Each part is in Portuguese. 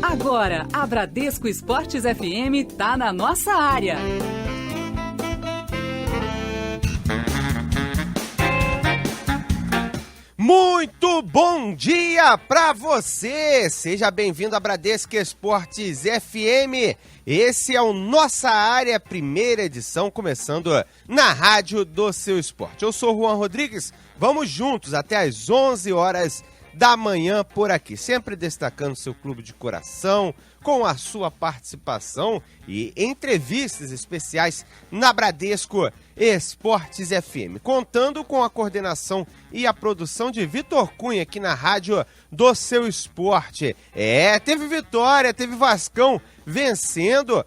Agora, a Bradesco Esportes FM tá na nossa área. Muito bom dia para você! Seja bem-vindo à Bradesco Esportes FM. Esse é o Nossa Área, primeira edição, começando na Rádio do Seu Esporte. Eu sou o Juan Rodrigues, vamos juntos até às 11 horas da manhã por aqui, sempre destacando seu clube de coração, com a sua participação e entrevistas especiais na Bradesco Esportes FM, contando com a coordenação e a produção de Vitor Cunha aqui na Rádio do Seu Esporte. Teve vitória, teve Vascão vencendo,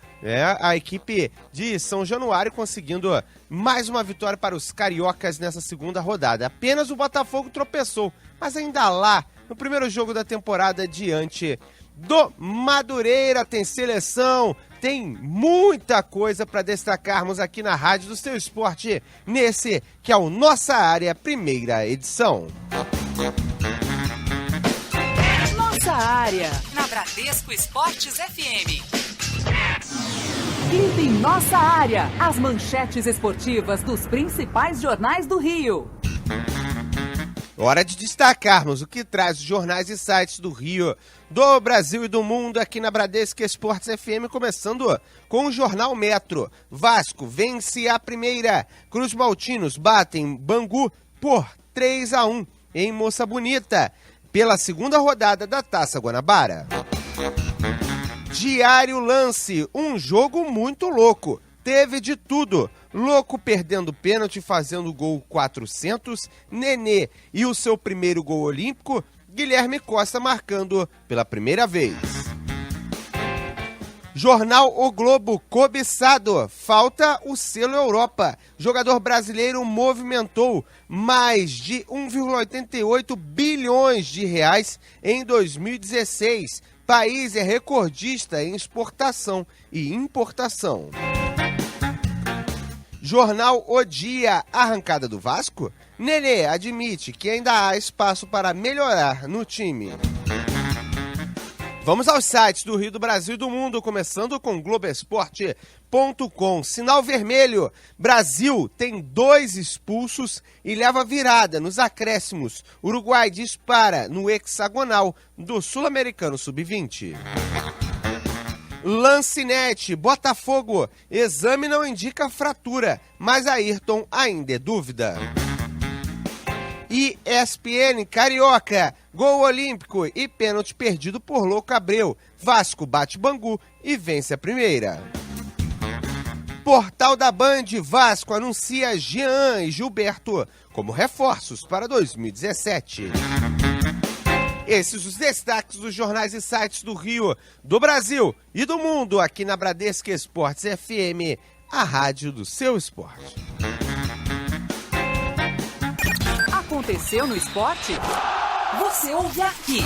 a equipe de São Januário conseguindo mais uma vitória para os cariocas nessa segunda rodada. Apenas o Botafogo tropeçou, mas ainda lá, no primeiro jogo da temporada, diante do Madureira. Tem seleção, tem muita coisa para destacarmos aqui na Rádio do Seu Esporte, nesse que é o Nossa Área, primeira edição. Nossa Área, na Bradesco Esportes FM. Clipe em Nossa Área, as manchetes esportivas dos principais jornais do Rio. Hora de destacarmos o que traz os jornais e sites do Rio, do Brasil e do mundo aqui na Bradesco Esportes FM, começando com o Jornal Metro. Vasco vence a primeira. Cruz Maltinos batem Bangu por 3-1 em Moça Bonita, pela segunda rodada da Taça Guanabara. Diário Lance, um jogo muito louco. Teve de tudo. Louco perdendo pênalti, fazendo gol 400, Nenê e o seu primeiro gol olímpico, Guilherme Costa marcando pela primeira vez. Jornal O Globo, cobiçado, falta o selo Europa. Jogador brasileiro movimentou mais de 1,88 bilhões de reais em 2016. País é recordista em exportação e importação. Jornal O Dia, arrancada do Vasco? Nenê admite que ainda há espaço para melhorar no time. Vamos aos sites do Rio, do Brasil e do mundo, começando com Globoesporte.com. Sinal vermelho, Brasil tem 2 expulsos e leva virada nos acréscimos. Uruguai dispara no hexagonal do Sul-Americano Sub-20. Lancinete, Botafogo, exame não indica fratura, mas Ayrton ainda é dúvida. ESPN, Carioca, gol olímpico e pênalti perdido por Louco Abreu. Vasco bate Bangu e vence a primeira. Portal da Band, Vasco anuncia Jean e Gilberto como reforços para 2017. Esses os destaques dos jornais e sites do Rio, do Brasil e do mundo aqui na Bradesco Esportes FM, a rádio do seu esporte. Aconteceu no esporte? Você ouve aqui.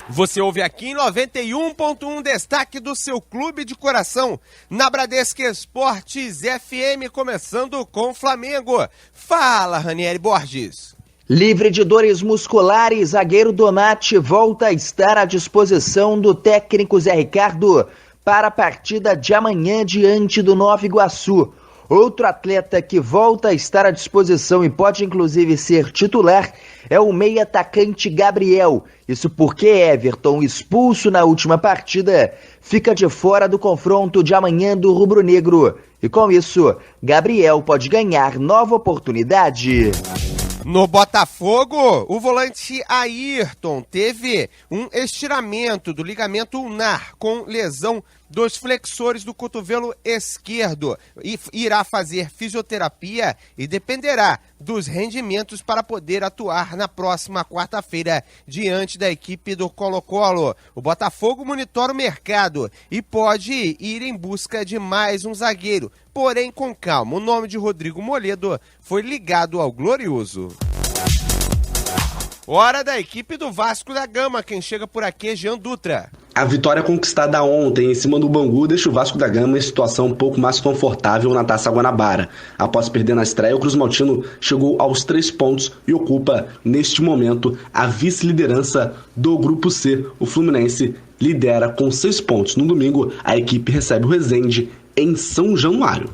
Você ouve aqui em 91.1, destaque do seu clube de coração, na Bradesco Esportes FM, começando com Flamengo. Fala, Ranieri Borges. Livre de dores musculares, zagueiro Donati volta a estar à disposição do técnico Zé Ricardo para a partida de amanhã diante do Nova Iguaçu. Outro atleta que volta a estar à disposição e pode inclusive ser titular é o meia-atacante Gabriel. Isso porque Everton, expulso na última partida, fica de fora do confronto de amanhã do rubro-negro. E com isso, Gabriel pode ganhar nova oportunidade. No Botafogo, o volante Ayrton teve um estiramento do ligamento ulnar com lesão dos flexores do cotovelo esquerdo e irá fazer fisioterapia e dependerá dos rendimentos para poder atuar na próxima quarta-feira diante da equipe do Colo-Colo. O Botafogo monitora o mercado e pode ir em busca de mais um zagueiro, porém com calma. O nome de Rodrigo Moledo foi ligado ao Glorioso. Hora da equipe do Vasco da Gama. Quem chega por aqui é Jean Dutra. A vitória conquistada ontem em cima do Bangu deixa o Vasco da Gama em situação um pouco mais confortável na Taça Guanabara. Após perder na estreia, o Cruz Maltino chegou aos 3 pontos e ocupa, neste momento, a vice-liderança do Grupo C. O Fluminense lidera com 6 pontos. No domingo, a equipe recebe o Resende em São Januário.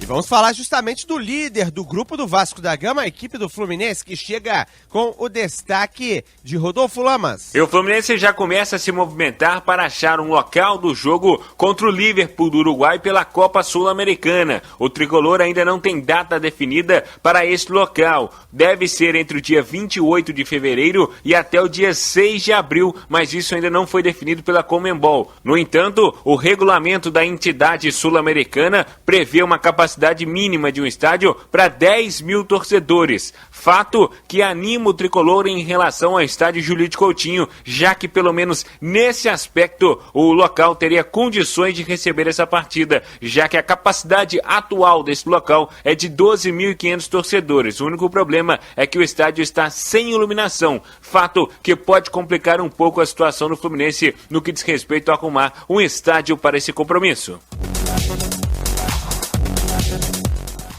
E vamos falar justamente do líder do grupo do Vasco da Gama, a equipe do Fluminense, que chega com o destaque de Rodolfo Lamas. E o Fluminense já começa a se movimentar para achar um local do jogo contra o Liverpool do Uruguai pela Copa Sul-Americana. O tricolor ainda não tem data definida para este local. Deve ser entre o dia 28 de fevereiro e até o dia 6 de abril, mas isso ainda não foi definido pela Conmebol. No entanto, o regulamento da entidade sul-americana prevê uma capacidade mínima de um estádio para 10 mil torcedores. Fato que anima o tricolor em relação ao estádio Júlio de Coutinho, já que pelo menos nesse aspecto o local teria condições de receber essa partida, já que a capacidade atual desse local é de 12.500 torcedores. O único problema é que o estádio está sem iluminação, fato que pode complicar um pouco a situação do Fluminense no que diz respeito a arrumar um estádio para esse compromisso.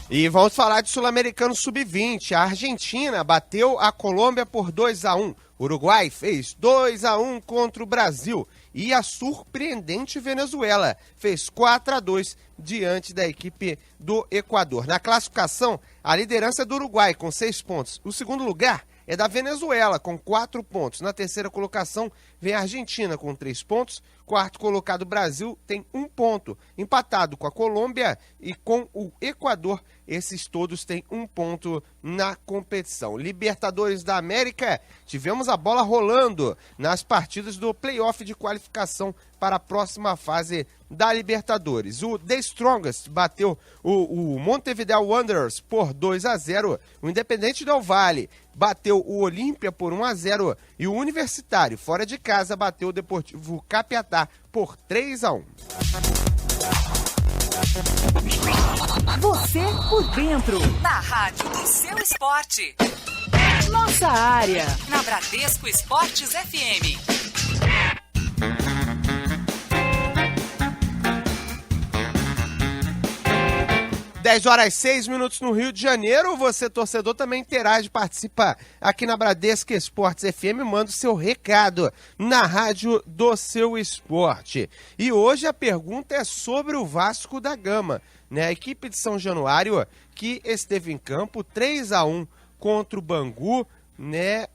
E vamos falar de Sul-Americano Sub-20. A Argentina bateu a Colômbia por 2-1. O Uruguai fez 2-1 contra o Brasil. E a surpreendente Venezuela fez 4-2 diante da equipe do Equador. Na classificação, a liderança é do Uruguai com 6 pontos. O segundo lugar é da Venezuela com 4 pontos. Na terceira colocação vem a Argentina com 3 pontos. Quarto colocado Brasil tem 1 ponto. Empatado com a Colômbia e com o Equador. Esses todos têm 1 ponto na competição. Libertadores da América, tivemos a bola rolando nas partidas do playoff de qualificação para a próxima fase da Libertadores. O The Strongest bateu o Montevideo Wanderers por 2-0. O Independente Del Valle bateu o Olímpia por 1-0. E o Universitário, fora de casa, bateu o Deportivo Capiatá por 3-1. Você por dentro, na rádio do seu esporte. Nossa área, na Bradesco Esportes FM. 10h06 no Rio de Janeiro. Você, torcedor, também interage, participa aqui na Bradesco Esportes FM, manda o seu recado na rádio do seu esporte. E hoje a pergunta é sobre o Vasco da Gama, né? A equipe de São Januário que esteve em campo 3-1 contra o Bangu, né? O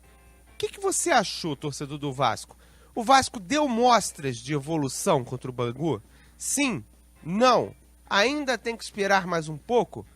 que você achou, torcedor do Vasco? O Vasco deu mostras de evolução contra o Bangu? Sim? Não? Ainda tem que esperar mais um pouco?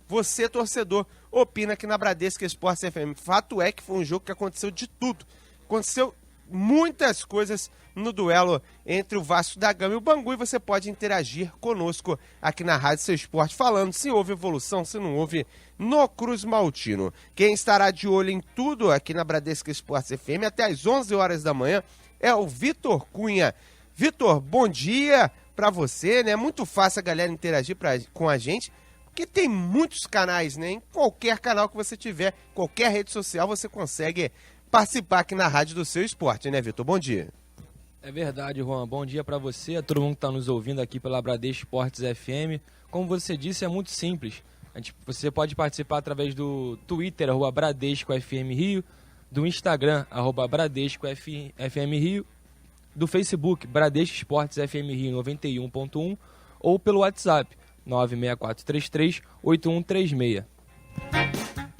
Você, torcedor, opina aqui na Bradesco Esportes FM. Fato é que foi um jogo que aconteceu de tudo. Aconteceu muitas coisas no duelo entre o Vasco da Gama e o Bangu, e você pode interagir conosco aqui na Rádio Seu Esporte, falando se houve evolução, se não houve no Cruz Maltino. Quem estará de olho em tudo aqui na Bradesco Esportes FM até às 11 horas da manhã é o Vitor Cunha. Vitor, bom dia para você, né? É muito fácil a galera interagir com a gente, porque tem muitos canais, né? Em qualquer canal que você tiver, qualquer rede social, você consegue participar aqui na Rádio do Seu Esporte, né, Vitor? Bom dia. É verdade, Juan. Bom dia para você, a todo mundo que está nos ouvindo aqui pela Bradesco Esportes FM. Como você disse, é muito simples. Você pode participar através do Twitter, @BradescoFMRio, do Instagram, @BradescoFMRio, do Facebook, Bradesco Esportes FM Rio 91.1, ou pelo WhatsApp, 96433-8136.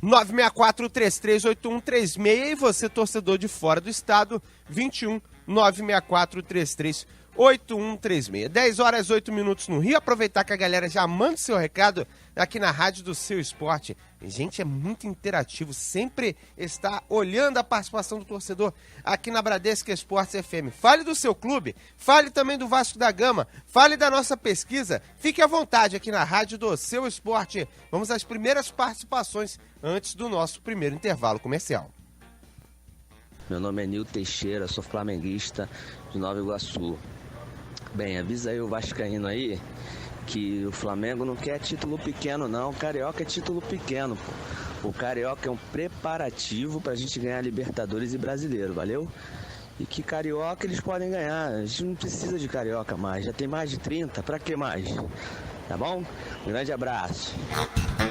964338136, e você, torcedor de fora do estado, 21 964338136. 10h08 no Rio. Aproveitar que a galera já manda seu recado aqui na Rádio do Seu Esporte. Gente, é muito interativo, sempre está olhando a participação do torcedor aqui na Bradesco Esportes FM. Fale do seu clube, fale também do Vasco da Gama, fale da nossa pesquisa. Fique à vontade aqui na Rádio do Seu Esporte. Vamos às primeiras participações antes do nosso primeiro intervalo comercial. Meu nome é Nil Teixeira, sou flamenguista de Nova Iguaçu. Bem, avisa aí o vascaíno aí que o Flamengo não quer título pequeno não, o Carioca é título pequeno, pô. O Carioca é um preparativo pra gente ganhar Libertadores e Brasileiro, valeu? E que Carioca eles podem ganhar. A gente não precisa de Carioca mais. Já tem mais de 30, pra que mais? Tá bom? Um grande abraço.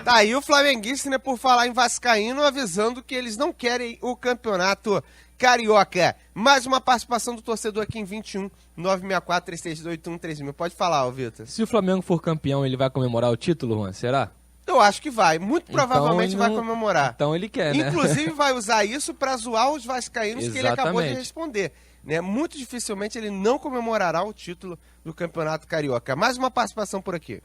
Tá aí o flamenguista, né, por falar em vascaíno, avisando que eles não querem o campeonato carioca. Mais uma participação do torcedor aqui em 21 964 3381 3000. Pode falar, ô Vitor. Se o Flamengo for campeão, ele vai comemorar o título, Juan? Será? Eu acho que vai. Muito provavelmente vai comemorar. Então ele quer, né? Inclusive vai usar isso pra zoar os vascaínos que ele acabou de Exatamente. responder. Né? Muito dificilmente ele não comemorará o título do campeonato carioca. Mais uma participação por aqui.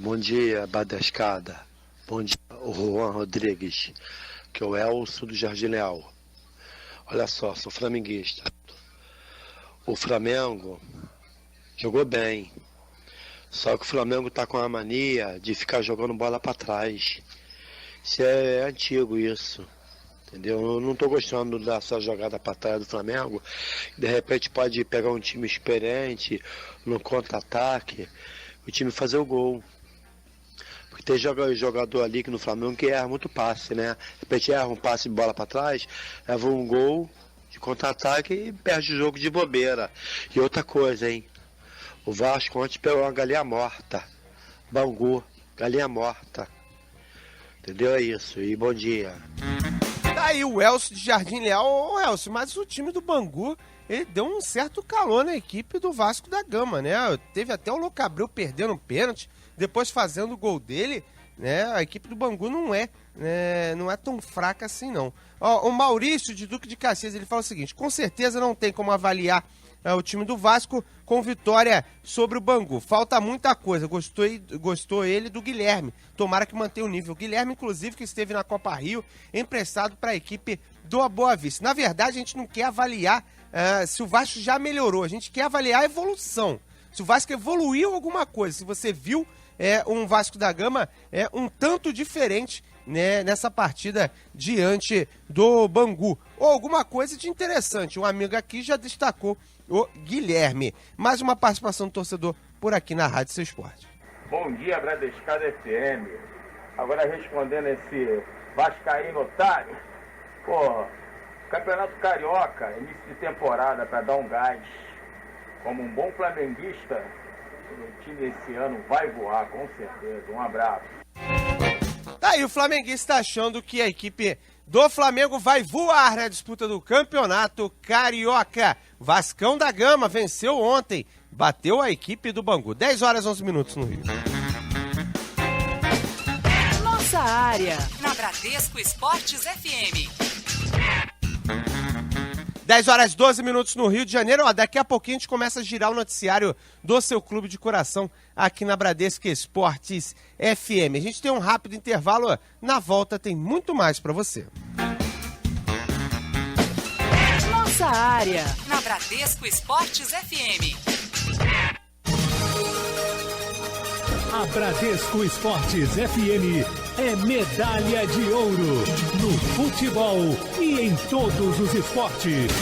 Bom dia, Badescada. Bom dia, o Juan Rodrigues, que é o Elcio do Jardim Leal. Olha só, sou flamenguista. O Flamengo jogou bem, só que o Flamengo tá com a mania de ficar jogando bola para trás. Isso é antigo, isso. Entendeu? Eu não tô gostando dessa jogada para trás do Flamengo. De repente pode pegar um time experiente no contra-ataque, o time fazer o gol. Porque tem jogador ali que no Flamengo que erra muito passe, né? De repente erra um passe de bola para trás, leva um gol de contra-ataque e perde o jogo de bobeira. E outra coisa, hein? O Vasco ontem pegou uma galinha morta. Bangu, galinha morta. Entendeu? É isso. E bom dia. Tá aí o Elcio de Jardim Leal. Ô Elcio, mas o time do Bangu, ele deu um certo calor na equipe do Vasco da Gama, né? Teve até o Loucabreu perdendo um pênalti, depois fazendo o gol dele, né? A equipe do Bangu não é tão fraca assim, não. Ó, o Maurício de Duque de Caxias, ele fala o seguinte: com certeza não tem como avaliar o time do Vasco com vitória sobre o Bangu. Falta muita coisa. Gostou ele do Guilherme. Tomara que mantenha o nível. O Guilherme, inclusive, que esteve na Copa Rio, emprestado para a equipe do Boa Vista. Na verdade, a gente não quer avaliar se o Vasco já melhorou. A gente quer avaliar a evolução. Se o Vasco evoluiu alguma coisa. Se você viu um Vasco da Gama um tanto diferente, né, nessa partida diante do Bangu. Ou alguma coisa de interessante. Um amigo aqui já destacou o Guilherme. Mais uma participação do torcedor por aqui na Rádio Seu Esporte. Bom dia, Bradescada FM. Agora respondendo esse vascaíno otário. Pô, Campeonato Carioca, início de temporada para dar um gás. Como um bom flamenguista, o time esse ano vai voar, com certeza. Um abraço. Tá aí o flamenguista achando que a equipe do Flamengo vai voar na disputa do Campeonato Carioca. Vascão da Gama venceu ontem, bateu a equipe do Bangu. 10 horas 11 minutos no Rio. Nossa área, na Bradesco Esportes FM. 10 horas 12 minutos no Rio de Janeiro. Ó, daqui a pouquinho a gente começa a girar o noticiário do seu clube de coração aqui na Bradesco Esportes FM. A gente tem um rápido intervalo. Ó. Na volta tem muito mais para você. Nossa área, na Bradesco Esportes FM. A Bradesco Esportes FM é medalha de ouro no futebol e em todos os esportes.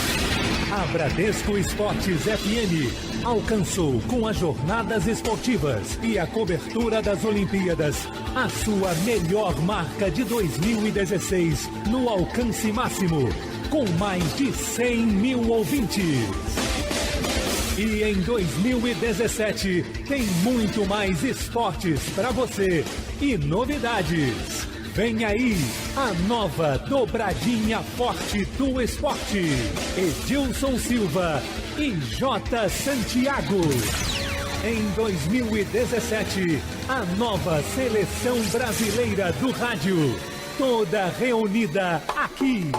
A Bradesco Esportes FM alcançou com as jornadas esportivas e a cobertura das Olimpíadas a sua melhor marca de 2016 no alcance máximo, com mais de 100 mil ouvintes. E em 2017 tem muito mais esportes para você e novidades. Vem aí a nova dobradinha forte do esporte. Edilson Silva e J. Santiago. Em 2017, a nova seleção brasileira do rádio. Toda reunida aqui.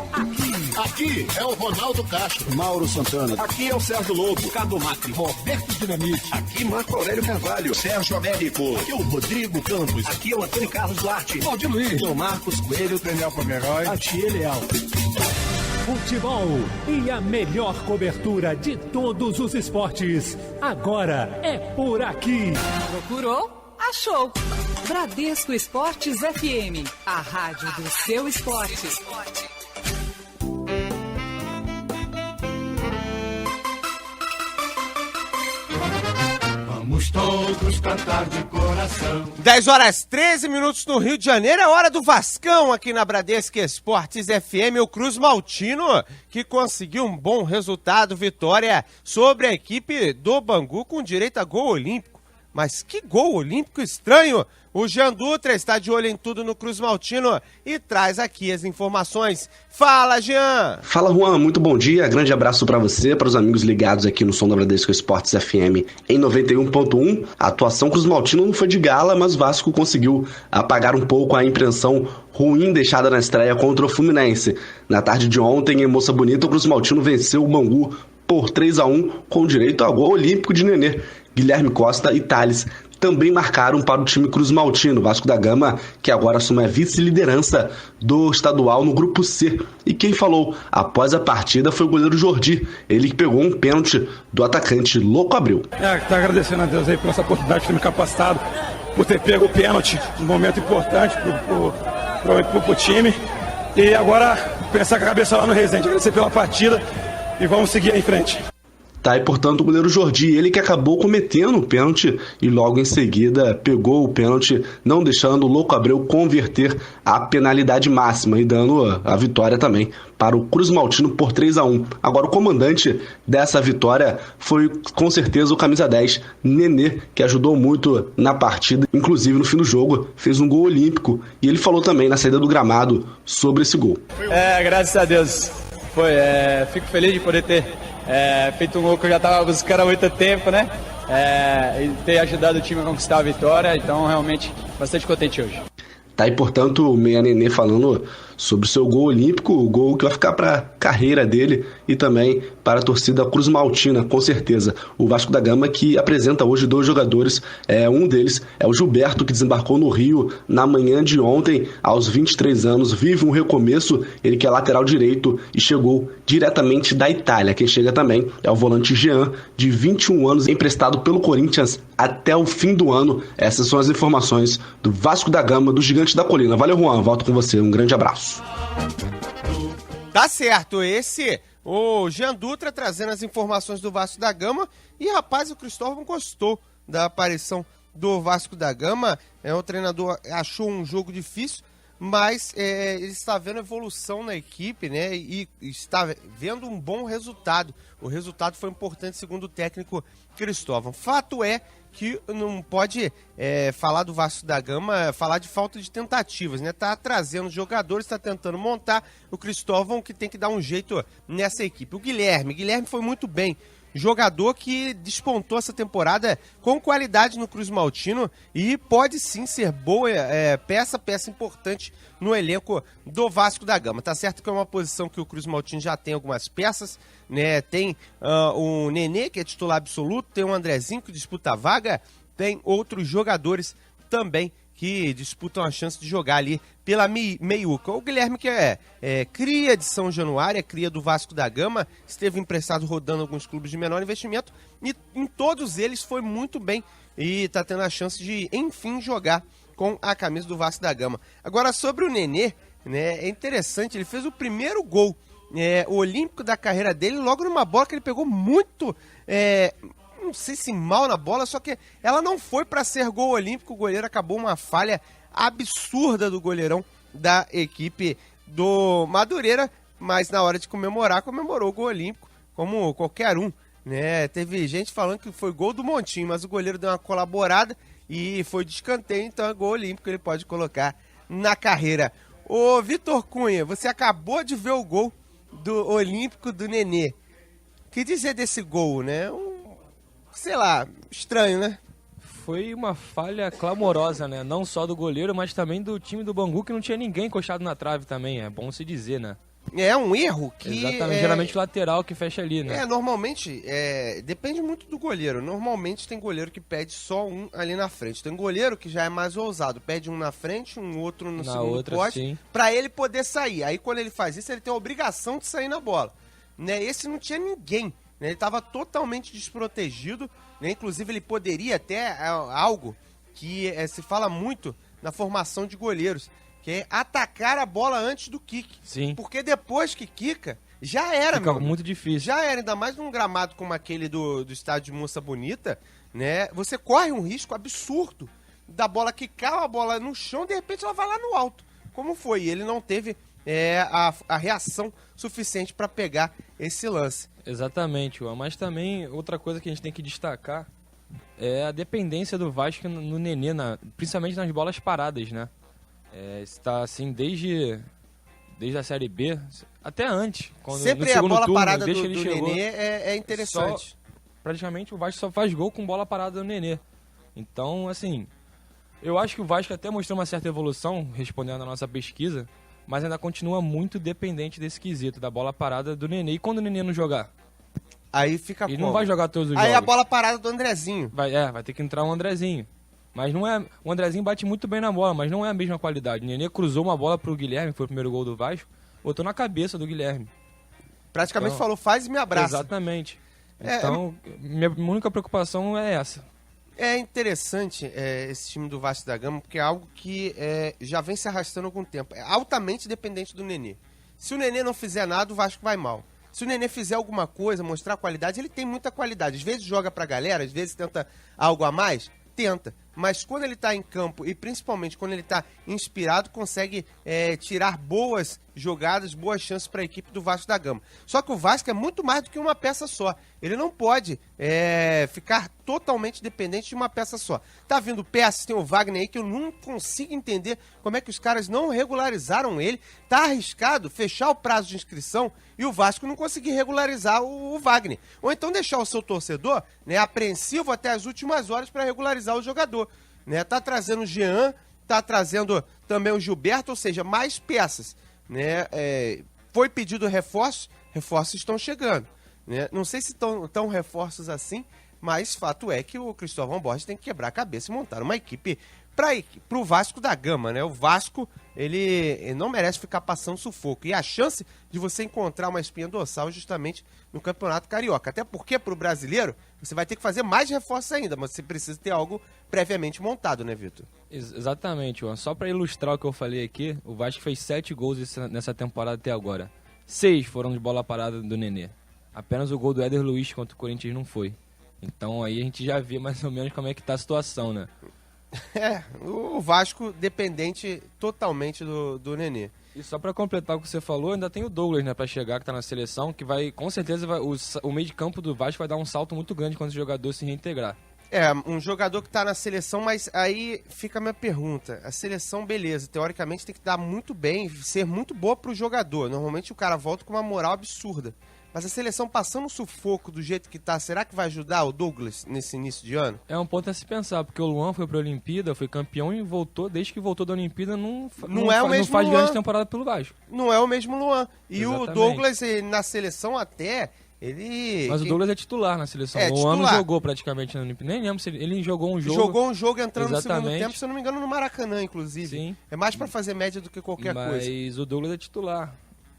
Aqui é o Ronaldo Castro, Mauro Santana. Aqui é o Sérgio Lobo, Cado Macri, Roberto Dinamite. Aqui Marco Aurélio Carvalho, Sérgio Américo. Aqui é o Rodrigo Campos. Aqui é o Antônio Carlos Duarte. Valdir Luiz. O Marcos Coelho, Daniel Pomeroy. Atier Leal. Futebol e a melhor cobertura de todos os esportes. Agora é por aqui. Procurou? Achou! Bradesco Esportes FM, a rádio do seu esporte. Vamos vamos todos cantar de coração. 10h13 no Rio de Janeiro, é hora do Vascão aqui na Bradesco Esportes FM, o Cruz Maltino, que conseguiu um bom resultado, vitória sobre a equipe do Bangu com direito a gol olímpico. Mas que gol olímpico estranho! O Jean Dutra está de olho em tudo no Cruz Maltino e traz aqui as informações. Fala, Jean! Fala, Juan, muito bom dia, grande abraço para você, para os amigos ligados aqui no som da Bradesco Esportes FM em 91.1. A atuação Cruz Maltino não foi de gala, mas o Vasco conseguiu apagar um pouco a impressão ruim deixada na estreia contra o Fluminense. Na tarde de ontem, em Moça Bonita, o Cruz Maltino venceu o Bangu por 3-1 com direito a gol olímpico de Nenê. Guilherme Costa e Thales também marcaram para o time Cruz Maltino, Vasco da Gama, que agora assume a vice-liderança do estadual no grupo C. E quem falou após a partida foi o goleiro Jordi, ele que pegou um pênalti do atacante Louco Abreu. Tá agradecendo a Deus aí por essa oportunidade de ter me capacitado, por ter pego o pênalti, um momento importante pro time. E agora pensar com a cabeça lá no Resende, agradecer pela partida e vamos seguir aí em frente. Tá, e portanto o goleiro Jordi, ele que acabou cometendo o pênalti e logo em seguida pegou o pênalti, não deixando o Louco Abreu converter a penalidade máxima e dando a vitória também para o Cruz Maltino por 3-1. Agora o comandante dessa vitória foi com certeza o camisa 10, Nenê, que ajudou muito na partida, inclusive no fim do jogo fez um gol olímpico e ele falou também na saída do gramado sobre esse gol. Graças a Deus, fico feliz de poder ter feito um gol que eu já estava buscando há muito tempo, né? E ter ajudado o time a conquistar a vitória, então realmente bastante contente hoje. Tá, e portanto o Meia Nenê falando sobre o seu gol olímpico, o gol que vai ficar para a carreira dele e também para a torcida Cruz Maltina, com certeza. O Vasco da Gama que apresenta hoje 2 jogadores, um deles é o Gilberto, que desembarcou no Rio na manhã de ontem, aos 23 anos, vive um recomeço, ele que é lateral direito e chegou diretamente da Itália. Quem chega também é o volante Jean, de 21 anos, emprestado pelo Corinthians até o fim do ano. Essas são as informações do Vasco da Gama, do Gigante da Colina. Valeu, Juan, volto com você, um grande abraço. Tá certo, o Jean Dutra trazendo as informações do Vasco da Gama e, rapaz, o Cristóvão gostou da aparição do Vasco da Gama, o treinador achou um jogo difícil, mas ele está vendo evolução na equipe, né, e está vendo um bom resultado. O resultado foi importante, segundo o técnico Cristóvão. Fato é que não pode falar do Vasco da Gama, falar de falta de tentativas, né? Tá trazendo jogadores, tá tentando montar. O Cristóvão que tem que dar um jeito nessa equipe. O Guilherme foi muito bem. Jogador que despontou essa temporada com qualidade no Cruz Maltino e pode sim ser boa peça importante no elenco do Vasco da Gama. Tá certo que é uma posição que o Cruz Maltino já tem algumas peças, né? Tem o Nenê, que é titular absoluto, tem o Andrezinho que disputa a vaga, tem outros jogadores também que disputam a chance de jogar ali pela meiuca. O Guilherme, que é cria de São Januário, é cria do Vasco da Gama, esteve emprestado rodando alguns clubes de menor investimento e em todos eles foi muito bem e está tendo a chance de, enfim, jogar com a camisa do Vasco da Gama. Agora, sobre o Nenê, né, é interessante, ele fez o primeiro gol olímpico da carreira dele logo numa bola que ele pegou muito... não sei se mal na bola, só que ela não foi para ser gol olímpico. O goleiro acabou uma falha absurda do goleirão da equipe do Madureira, mas na hora de comemorar, comemorou o gol olímpico como qualquer um, né? Teve gente falando que foi gol do Montinho, mas o goleiro deu uma colaborada e foi de escanteio, então é gol olímpico, ele pode colocar na carreira. Ô Vitor Cunha, você acabou de ver o gol do olímpico do Nenê. O que dizer desse gol, né? Sei lá, estranho, né? Foi uma falha clamorosa, né? Não só do goleiro, mas também do time do Bangu, que não tinha ninguém encostado na trave também, é bom se dizer, né? É um erro que... Exatamente, geralmente lateral que fecha ali, né? Normalmente, depende muito do goleiro. Normalmente tem goleiro que pede só um ali na frente. Tem goleiro que já é mais ousado, pede um na frente, um outro no segundo poste, pra ele poder sair. Aí quando ele faz isso, ele tem a obrigação de sair na bola, né? Esse não tinha ninguém, né? Ele estava totalmente desprotegido, né? Inclusive ele poderia até algo que se fala muito na formação de goleiros, que é atacar a bola antes do kick. Sim. Porque depois que quica, já era, Fica meu. muito difícil. Já era, ainda mais num gramado como aquele do estádio de Moça Bonita, né? Você corre um risco absurdo da bola quicar, a bola no chão, de repente ela vai lá no alto. Como foi? Ele não teve a reação suficiente para pegar esse lance. Exatamente, Juan. Mas também outra coisa que a gente tem que destacar é a dependência do Vasco no Nenê, principalmente nas bolas paradas, né? Está assim desde a Série B, até antes. Sempre a bola parada do Nenê é interessante. Praticamente o Vasco só faz gol com bola parada do Nenê. Então, assim, eu acho que o Vasco até mostrou uma certa evolução, respondendo à nossa pesquisa, mas ainda continua muito dependente desse quesito, da bola parada do Nenê. E quando o Nenê não jogar? Aí fica Ele não vai jogar todos os jogos. Aí a bola parada do Andrezinho. Vai ter que entrar o Andrezinho. Mas não é. O Andrezinho bate muito bem na bola, mas não é a mesma qualidade. O Nenê cruzou uma bola pro Guilherme, foi o primeiro gol do Vasco, botou na cabeça do Guilherme. Praticamente falou, faz e me abraça. Exatamente. Então, minha única preocupação é essa. É interessante esse time do Vasco da Gama, porque é algo que já vem se arrastando há algum tempo. É altamente dependente do Nenê. Se o Nenê não fizer nada, o Vasco vai mal. Se o Nenê fizer alguma coisa, mostrar qualidade, ele tem muita qualidade. Às vezes joga pra galera, às vezes tenta algo a mais, tenta. Mas quando ele tá em campo e principalmente quando ele tá inspirado, consegue tirar boas jogadas, boas chances para a equipe do Vasco da Gama. Só que o Vasco é muito mais do que uma peça só. Ele não pode ficar totalmente dependente de uma peça só. Tá vindo peças, tem o Wagner aí que eu não consigo entender como é que os caras não regularizaram ele. Tá arriscado fechar o prazo de inscrição e o Vasco não conseguir regularizar o Wagner. Ou então deixar o seu torcedor apreensivo até as últimas horas para regularizar o jogador. Tá trazendo o Jean, tá trazendo também o Gilberto, ou seja, mais peças. Foi pedido reforços estão chegando. Não sei se tão reforços assim, mas fato é que o Cristóvão Borges tem que quebrar a cabeça e montar uma equipe para o Vasco da Gama, O Vasco, ele não merece ficar passando sufoco. E a chance de você encontrar uma espinha dorsal é justamente no Campeonato Carioca. Até porque, para o brasileiro, você vai ter que fazer mais reforços ainda, mas você precisa ter algo previamente montado, Vitor? Exatamente, Juan. Só para ilustrar o que eu falei aqui, o Vasco fez 7 gols nessa temporada até agora. 6 foram de bola parada do Nenê. Apenas o gol do Éder Luiz contra o Corinthians não foi. Então aí a gente já vê mais ou menos como é que tá a situação, O Vasco dependente totalmente do Nenê. E só pra completar o que você falou, ainda tem o Douglas, pra chegar, que tá na seleção, que vai, com certeza, o meio de campo do Vasco vai dar um salto muito grande quando o jogador se reintegrar. Um jogador que tá na seleção, mas aí fica a minha pergunta. A seleção, beleza, teoricamente tem que dar muito bem, ser muito boa pro jogador. Normalmente o cara volta com uma moral absurda. Mas a seleção passando o sufoco do jeito que tá, será que vai ajudar o Douglas nesse início de ano? É um ponto a se pensar, porque o Luan foi pra Olimpíada, foi campeão e voltou, desde que voltou da Olimpíada, não faz grande temporada pelo Vasco. Não é o mesmo Luan. E Exatamente. O Douglas, na seleção até, Mas o Douglas é titular na seleção. O Luan não jogou praticamente na Olimpíada. Nem lembro se ele jogou um jogo. Jogou um jogo entrando no segundo tempo, se eu não me engano, no Maracanã, inclusive. Sim. É mais pra fazer média do que qualquer coisa. Mas o Douglas é titular.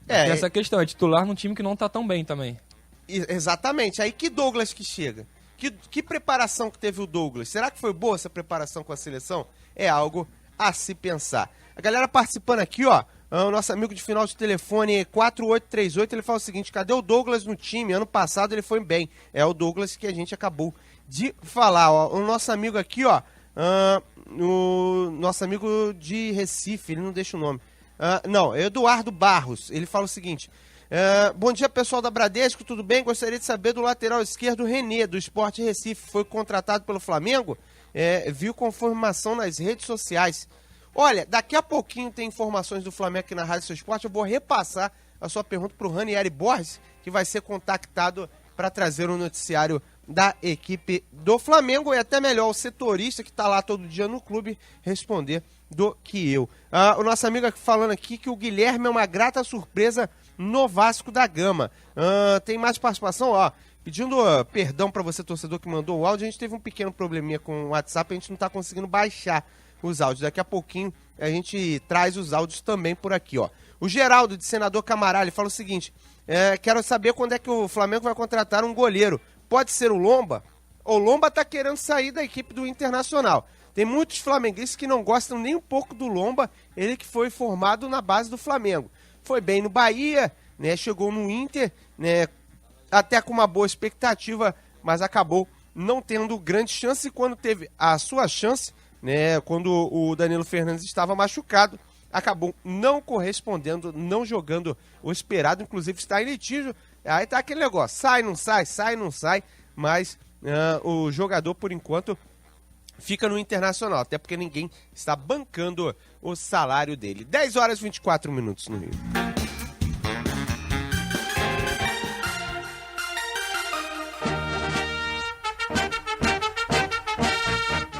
Tem essa questão, é titular num time que não tá tão bem também. Exatamente. Aí que Douglas que chega? Que preparação que teve o Douglas? Será que foi boa essa preparação com a seleção? É algo a se pensar. A galera participando aqui, o nosso amigo de final de telefone 4838, ele fala o seguinte: cadê o Douglas no time? Ano passado ele foi bem. É o Douglas que a gente acabou de falar. O nosso amigo aqui, o nosso amigo de Recife, ele não deixa o nome. Eduardo Barros, ele fala o seguinte: bom dia, pessoal da Bradesco, tudo bem? Gostaria de saber do lateral esquerdo René, do Sport Recife, foi contratado pelo Flamengo? Viu confirmação nas redes sociais. Olha, daqui a pouquinho tem informações do Flamengo aqui na Rádio Seu Esporte, eu vou repassar a sua pergunta para o Ranieri Borges, que vai ser contactado para trazer um noticiário da equipe do Flamengo, e até melhor, o setorista que está lá todo dia no clube responder do que eu. O nosso amigo aqui falando aqui que o Guilherme é uma grata surpresa no Vasco da Gama. Tem mais participação, pedindo perdão para você, torcedor, que mandou o áudio. A gente teve um pequeno probleminha com o WhatsApp, a gente não está conseguindo baixar os áudios. Daqui a pouquinho a gente traz os áudios também por aqui, O Geraldo, de Senador Camará, ele fala o seguinte: quero saber quando é que o Flamengo vai contratar um goleiro. Pode ser o Lomba? O Lomba tá querendo sair da equipe do Internacional. Tem muitos flamenguistas que não gostam nem um pouco do Lomba, ele que foi formado na base do Flamengo. Foi bem no Bahia, né, chegou no Inter, né, até com uma boa expectativa, mas acabou não tendo grande chance. E quando teve a sua chance, né, quando o Danilo Fernandes estava machucado, acabou não correspondendo, não jogando o esperado, inclusive está em litígio. Aí tá aquele negócio, sai, não sai, mas o jogador, por enquanto, fica no Internacional, até porque ninguém está bancando o salário dele. 10 horas e 24 minutos no Rio.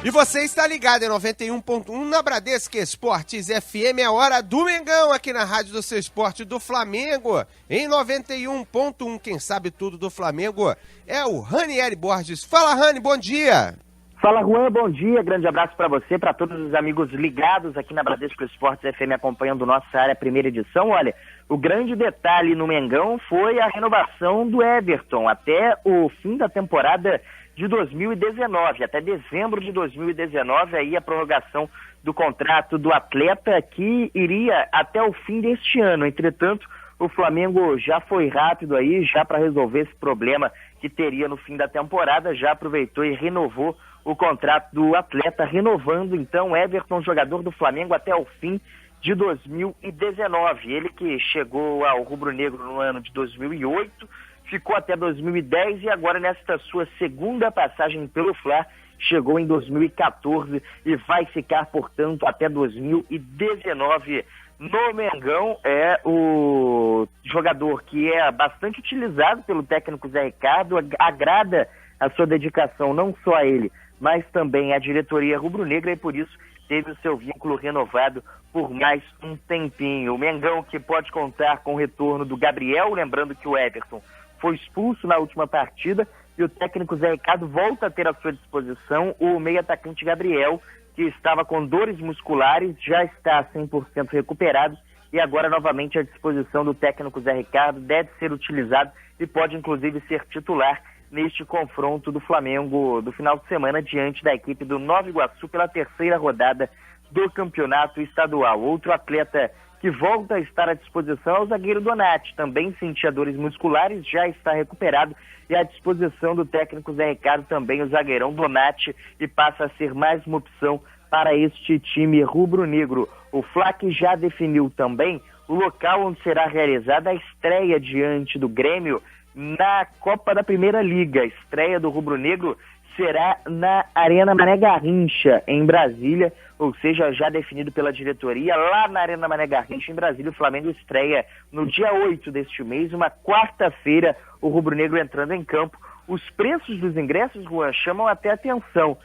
E você está ligado em 91.1 na Bradesco Esportes FM, é hora do Mengão aqui na Rádio do Seu Esporte do Flamengo. Em 91.1, quem sabe tudo do Flamengo é o Ranieri Borges. Fala, Rani, bom dia. Fala, Juan, bom dia, grande abraço para você, para todos os amigos ligados aqui na Bradesco Esportes FM acompanhando nossa área primeira edição. Olha, o grande detalhe no Mengão foi a renovação do Everton até o fim da temporada de 2019, até dezembro de 2019, aí a prorrogação do contrato do atleta que iria até o fim deste ano. Entretanto, o Flamengo já foi rápido aí, já para resolver esse problema que teria no fim da temporada, já aproveitou e renovou o contrato do atleta, renovando então Everton, jogador do Flamengo, até o fim de 2019. Ele que chegou ao rubro-negro no ano de 2008, ficou até 2010 e agora nesta sua segunda passagem pelo Fla, chegou em 2014 e vai ficar, portanto, até 2019 no Mengão. É o jogador que é bastante utilizado pelo técnico Zé Ricardo, agrada a sua dedicação, não só a ele, mas também a diretoria rubro-negra, e por isso teve o seu vínculo renovado por mais um tempinho. O Mengão que pode contar com o retorno do Gabriel, lembrando que o Everton foi expulso na última partida e o técnico Zé Ricardo volta a ter à sua disposição o meio-atacante Gabriel, que estava com dores musculares, já está 100% recuperado e agora novamente à disposição do técnico Zé Ricardo, deve ser utilizado e pode inclusive ser titular neste confronto do Flamengo do final de semana diante da equipe do Nova Iguaçu pela terceira rodada do campeonato estadual. Outro atleta que volta a estar à disposição é o zagueiro Donati, também sentia dores musculares, já está recuperado e à disposição do técnico Zé Ricardo também o zagueirão Donati, e passa a ser mais uma opção para este time rubro-negro. O Fla que já definiu também o local onde será realizada a estreia diante do Grêmio na Copa da Primeira Liga. A estreia do rubro-negro será na Arena Mané Garrincha, em Brasília, ou seja, já definido pela diretoria, lá na Arena Mané Garrincha, em Brasília. O Flamengo estreia no dia 8 deste mês, uma quarta-feira, o rubro-negro entrando em campo. Os preços dos ingressos, Juan, chamam até atenção,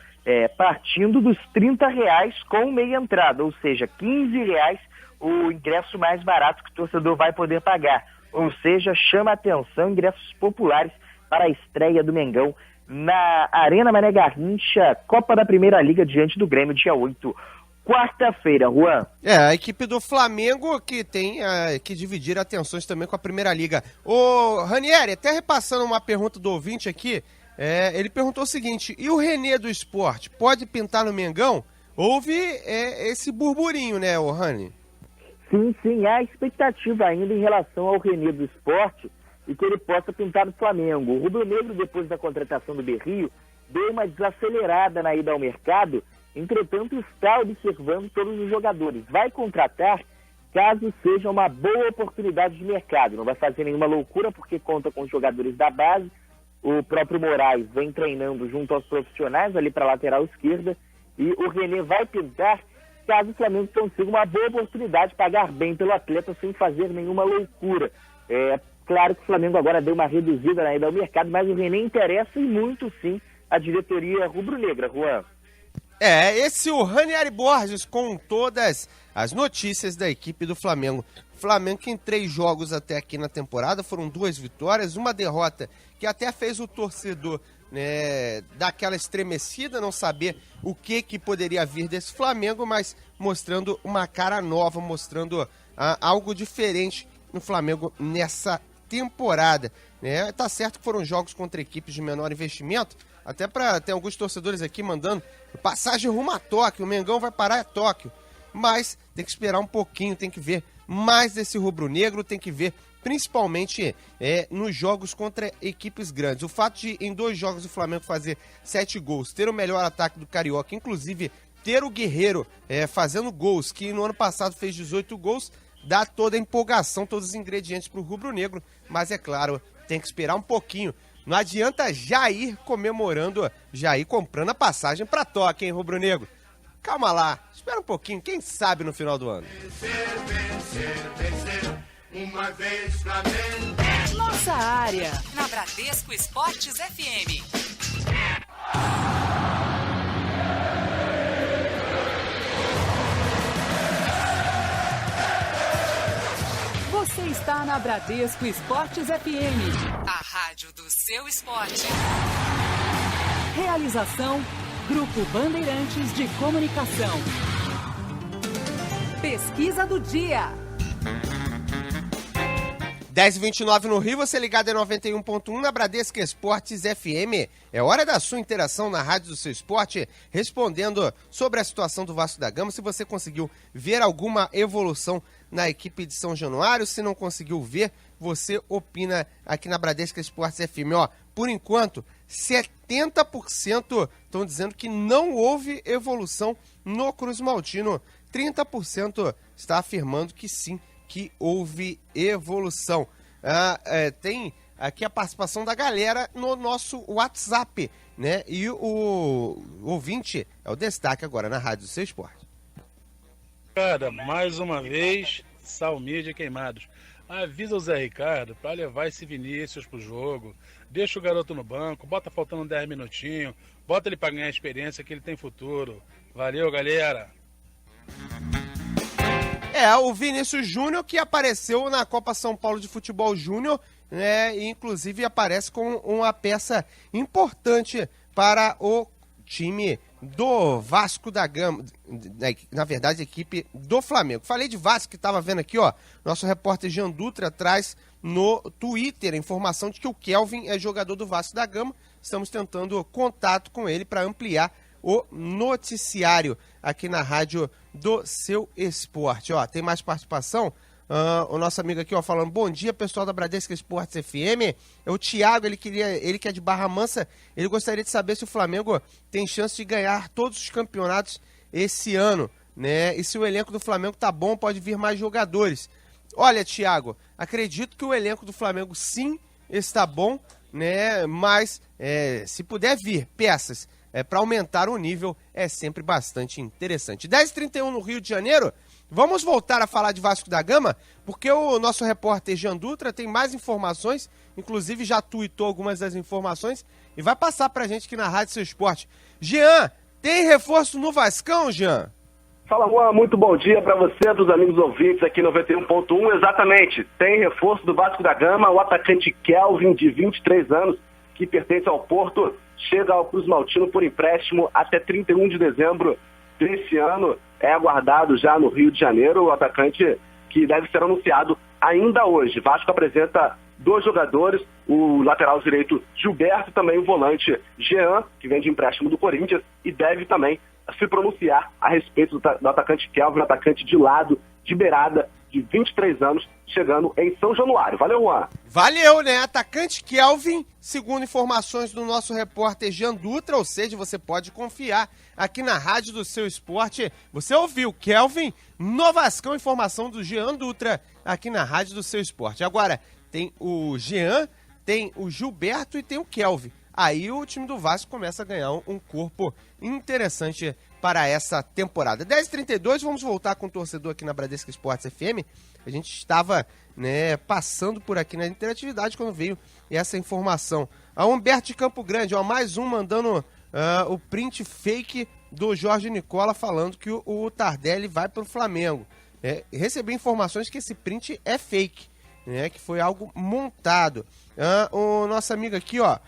partindo dos R$30 com meia entrada, ou seja, R$15 o ingresso mais barato que o torcedor vai poder pagar. Ou seja, chama atenção, ingressos populares para a estreia do Mengão na Arena Mané Garrincha, Copa da Primeira Liga, diante do Grêmio, dia 8, quarta-feira, Juan. A equipe do Flamengo que tem que dividir atenções também com a Primeira Liga. Ô, Ranieri, até repassando uma pergunta do ouvinte aqui, ele perguntou o seguinte: e o Renê do Esporte, pode pintar no Mengão? Houve esse burburinho, né, ô Rani? Sim, há expectativa ainda em relação ao Renê do Esporte e que ele possa pintar no Flamengo. O rubro-negro, depois da contratação do Berrio, deu uma desacelerada na ida ao mercado, entretanto está observando todos os jogadores. Vai contratar caso seja uma boa oportunidade de mercado. Não vai fazer nenhuma loucura porque conta com os jogadores da base. O próprio Moraes vem treinando junto aos profissionais ali para a lateral esquerda, e o Renê vai pintar caso o Flamengo consiga uma boa oportunidade de pagar bem pelo atleta sem fazer nenhuma loucura. Claro que o Flamengo agora deu uma reduzida na ida ao mercado, mas o Renê interessa e muito sim a diretoria rubro-negra, Juan. Esse é o Ranieri Borges com todas as notícias da equipe do Flamengo. Flamengo que em 3 jogos até aqui na temporada foram 2 vitórias, uma derrota que até fez o torcedor dar aquela estremecida, não saber o que poderia vir desse Flamengo, mas mostrando uma cara nova, mostrando algo diferente no Flamengo nessa temporada. Tá certo que foram jogos contra equipes de menor investimento, até para ter alguns torcedores aqui mandando passagem rumo a Tóquio, o Mengão vai parar a Tóquio, mas tem que esperar um pouquinho, tem que ver mais desse rubro-negro, tem que ver principalmente nos jogos contra equipes grandes. O fato de, em 2 jogos, o Flamengo fazer 7 gols, ter o melhor ataque do Carioca, inclusive ter o Guerreiro fazendo gols, que no ano passado fez 18 gols, dá toda a empolgação, todos os ingredientes para o rubro-negro, mas é claro, tem que esperar um pouquinho. Não adianta já ir comemorando, já ir comprando a passagem para Tóquio, hein, rubro-negro? Calma lá, espera um pouquinho, quem sabe no final do ano. Vencer, uma vez Flamengo. Nossa área, na Bradesco Esportes FM. Você está na Bradesco Esportes FM, a rádio do seu esporte. Realização, Grupo Bandeirantes de Comunicação. Pesquisa do dia. 10h29 no Rio, você ligado em 91.1 na Bradesco Esportes FM. É hora da sua interação na rádio do seu esporte, respondendo sobre a situação do Vasco da Gama, se você conseguiu ver alguma evolução na equipe de São Januário. Se não conseguiu ver, você opina aqui na Bradesco Esportes FM. Ó, por enquanto, 70% estão dizendo que não houve evolução no Cruz Maltino. 30% está afirmando que sim, que houve evolução. Tem aqui a participação da galera no nosso WhatsApp, né? E o ouvinte é o destaque agora na Rádio do Seu Esporte. Cara, mais uma vez, Salmídia Queimados. Avisa o Zé Ricardo para levar esse Vinícius pro jogo. Deixa o garoto no banco, bota faltando 10 minutinhos, bota ele para ganhar experiência que ele tem futuro. Valeu, galera! O Vinícius Júnior, que apareceu na Copa São Paulo de Futebol Júnior, né, e inclusive aparece com uma peça importante para o time do Vasco da Gama, na verdade, a equipe do Flamengo. Falei de Vasco, que estava vendo aqui, ó, nosso repórter Jean Dutra traz no Twitter a informação de que o Kelvin é jogador do Vasco da Gama. Estamos tentando contato com ele para ampliar o noticiário aqui na rádio do seu esporte. Ó, tem mais participação? O nosso amigo aqui, ó, falando: bom dia, pessoal da Bradesco Esportes FM. É o Thiago, ele que é de Barra Mansa, ele gostaria de saber se o Flamengo tem chance de ganhar todos os campeonatos esse ano, né? E se o elenco do Flamengo tá bom, pode vir mais jogadores. Olha, Thiago, acredito que o elenco do Flamengo sim está bom, né? Mas se puder vir peças para aumentar o nível, é sempre bastante interessante. 10h31 no Rio de Janeiro. Vamos voltar a falar de Vasco da Gama, porque o nosso repórter Jean Dutra tem mais informações, inclusive já tuitou algumas das informações, e vai passar pra gente aqui na Rádio Seu Esporte. Jean, tem reforço no Vascão, Jean? Fala, Juan, muito bom dia para você, dos amigos ouvintes aqui no 91.1. Exatamente, tem reforço do Vasco da Gama, o atacante Kelvin, de 23 anos, que pertence ao Porto, chega ao Cruz Maltino por empréstimo até 31 de dezembro desse ano. É aguardado já no Rio de Janeiro, o atacante que deve ser anunciado ainda hoje. Vasco apresenta 2 jogadores, o lateral direito Gilberto e também o volante Jean, que vem de empréstimo do Corinthians, e deve também se pronunciar a respeito do atacante Kelvin, atacante de lado, de beirada, de 23 anos, chegando em São Januário. Valeu, Juan. Valeu, né? Atacante Kelvin, segundo informações do nosso repórter Jean Dutra, ou seja, você pode confiar aqui na Rádio do Seu Esporte. Você ouviu Kelvin no Vascão, informação do Jean Dutra aqui na Rádio do Seu Esporte. Agora, tem o Jean, tem o Gilberto e tem o Kelvin. Aí o time do Vasco começa a ganhar um corpo interessante para essa temporada. 10h32, vamos voltar com o torcedor aqui na Bradesco Esportes FM. A gente estava, né, passando por aqui na interatividade quando veio essa informação. A Humberto de Campo Grande, ó, mais um mandando o print fake do Jorge Nicola falando que o Tardelli vai para o Flamengo. Recebi informações que esse print é fake, né, que foi algo montado. O nosso amigo aqui, ó,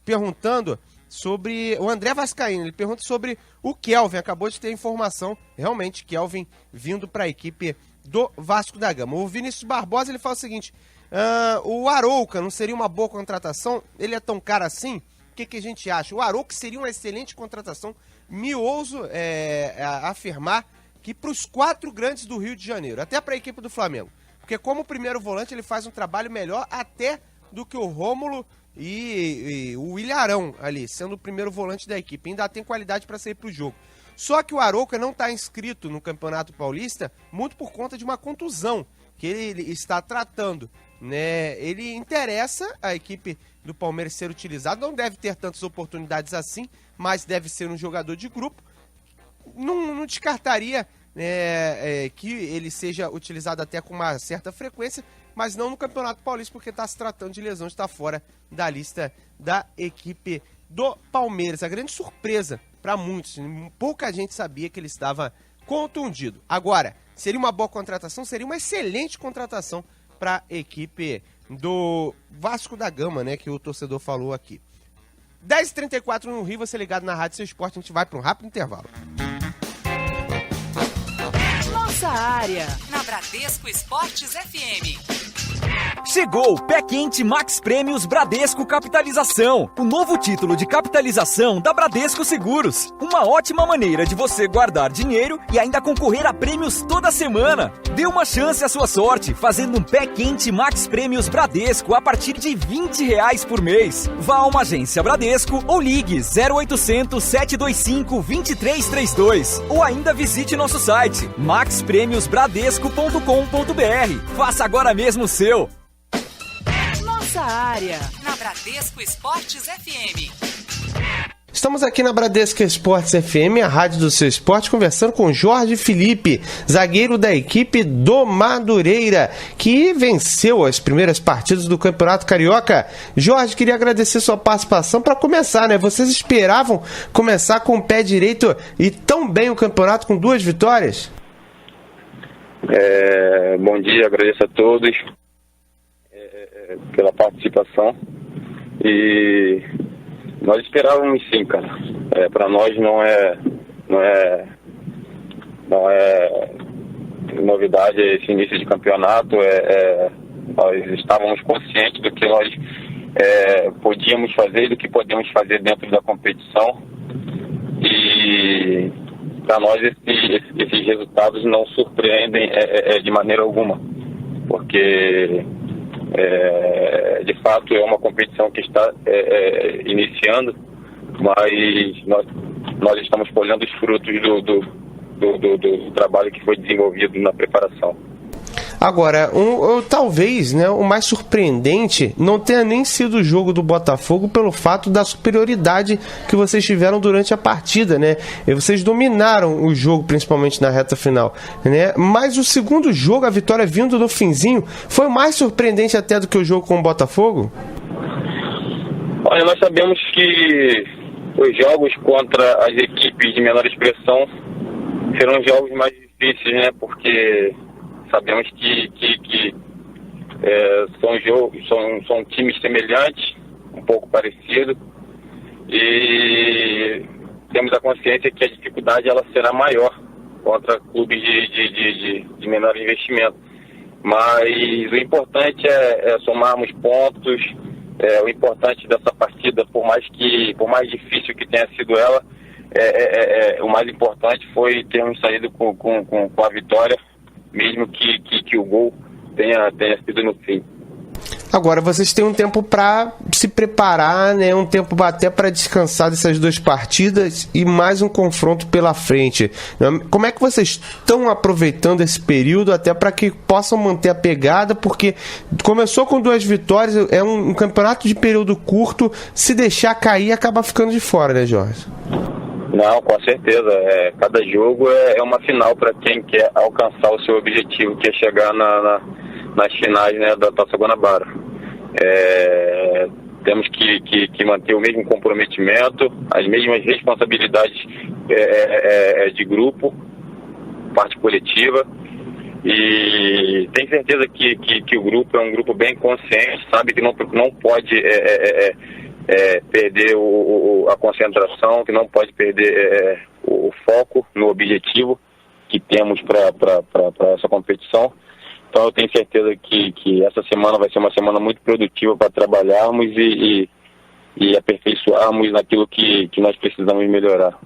perguntando sobre o André Vascaíno, ele pergunta sobre o Kelvin, acabou de ter informação, realmente, Kelvin vindo para a equipe do Vasco da Gama. O Vinícius Barbosa, ele fala o seguinte: o Arouca não seria uma boa contratação? Ele é tão caro assim? O que a gente acha? O Arouca seria uma excelente contratação, me ouso afirmar que para os 4 grandes do Rio de Janeiro, até para a equipe do Flamengo, porque como primeiro volante ele faz um trabalho melhor até do que o Rômulo e o Ilharão ali, sendo o primeiro volante da equipe. Ainda tem qualidade para sair pro jogo. Só que o Arouca não está inscrito no Campeonato Paulista muito por conta de uma contusão que ele está tratando, né? Ele interessa a equipe do Palmeiras ser utilizado, não deve ter tantas oportunidades assim, mas deve ser um jogador de grupo. Não descartaria que ele seja utilizado até com uma certa frequência, mas não no Campeonato Paulista, porque está se tratando de lesão, está fora da lista da equipe do Palmeiras. A grande surpresa para muitos, pouca gente sabia que ele estava contundido. Agora, seria uma boa contratação, seria uma excelente contratação para a equipe do Vasco da Gama, né, que o torcedor falou aqui. 10h34 no Rio, você ligado na Rádio Seu Esporte, a gente vai para um rápido intervalo. Nossa área, na Bradesco Esportes FM. Chegou o Pé Quente Max Prêmios Bradesco Capitalização, o novo título de capitalização da Bradesco Seguros. Uma ótima maneira de você guardar dinheiro e ainda concorrer a prêmios toda semana. Dê uma chance à sua sorte fazendo um Pé Quente Max Prêmios Bradesco a partir de R$20 por mês. Vá a uma agência Bradesco ou ligue 0800 725 2332 ou ainda visite nosso site maxpremiosbradesco.com.br. Faça agora mesmo o seu. Nossa área, na Bradesco Esportes FM. Estamos aqui na Bradesco Esportes FM, a rádio do seu esporte, conversando com Jorge Felipe, zagueiro da equipe do Madureira, que venceu as primeiras partidas do Campeonato Carioca. Jorge, queria agradecer sua participação para começar, né? Vocês esperavam começar com o pé direito e tão bem o campeonato com 2 vitórias? Bom dia, agradeço a todos pela participação e nós esperávamos sim, cara. Para nós não é novidade esse início de campeonato. Nós estávamos conscientes do que nós podíamos fazer e do que podemos fazer dentro da competição, e para nós esses resultados não surpreendem de maneira alguma, porque de fato é uma competição que está iniciando, mas nós estamos colhendo os frutos do trabalho que foi desenvolvido na preparação. Agora, talvez, né, o mais surpreendente não tenha nem sido o jogo do Botafogo pelo fato da superioridade que vocês tiveram durante a partida, né? E vocês dominaram o jogo, principalmente na reta final, né? Mas o segundo jogo, a vitória vindo no finzinho, foi mais surpreendente até do que o jogo com o Botafogo? Olha, nós sabemos que os jogos contra as equipes de menor expressão serão jogos mais difíceis, né? Porque sabemos que são times semelhantes, um pouco parecidos, e temos a consciência que a dificuldade ela será maior contra clubes de menor investimento. Mas o importante é somarmos pontos. O importante dessa partida, por mais difícil que tenha sido ela, o mais importante foi termos saído com a vitória, mesmo que o gol tenha sido no fim. Agora, vocês têm um tempo para se preparar, né? Um tempo até para descansar dessas 2 partidas e mais um confronto pela frente. Como é que vocês estão aproveitando esse período até para que possam manter a pegada? Porque começou com 2 vitórias, é um campeonato de período curto, se deixar cair acaba ficando de fora, né, Jorge? Não, com certeza. Cada jogo é uma final para quem quer alcançar o seu objetivo, que é chegar nas finais, né, da Taça Guanabara. Temos que manter o mesmo comprometimento, as mesmas responsabilidades de grupo, parte coletiva, e tenho certeza que o grupo é um grupo bem consciente, sabe que não pode perder a concentração, que não pode perder o foco no objetivo que temos para essa competição. Então eu tenho certeza que essa semana vai ser uma semana muito produtiva para trabalharmos e aperfeiçoarmos naquilo que nós precisamos melhorar.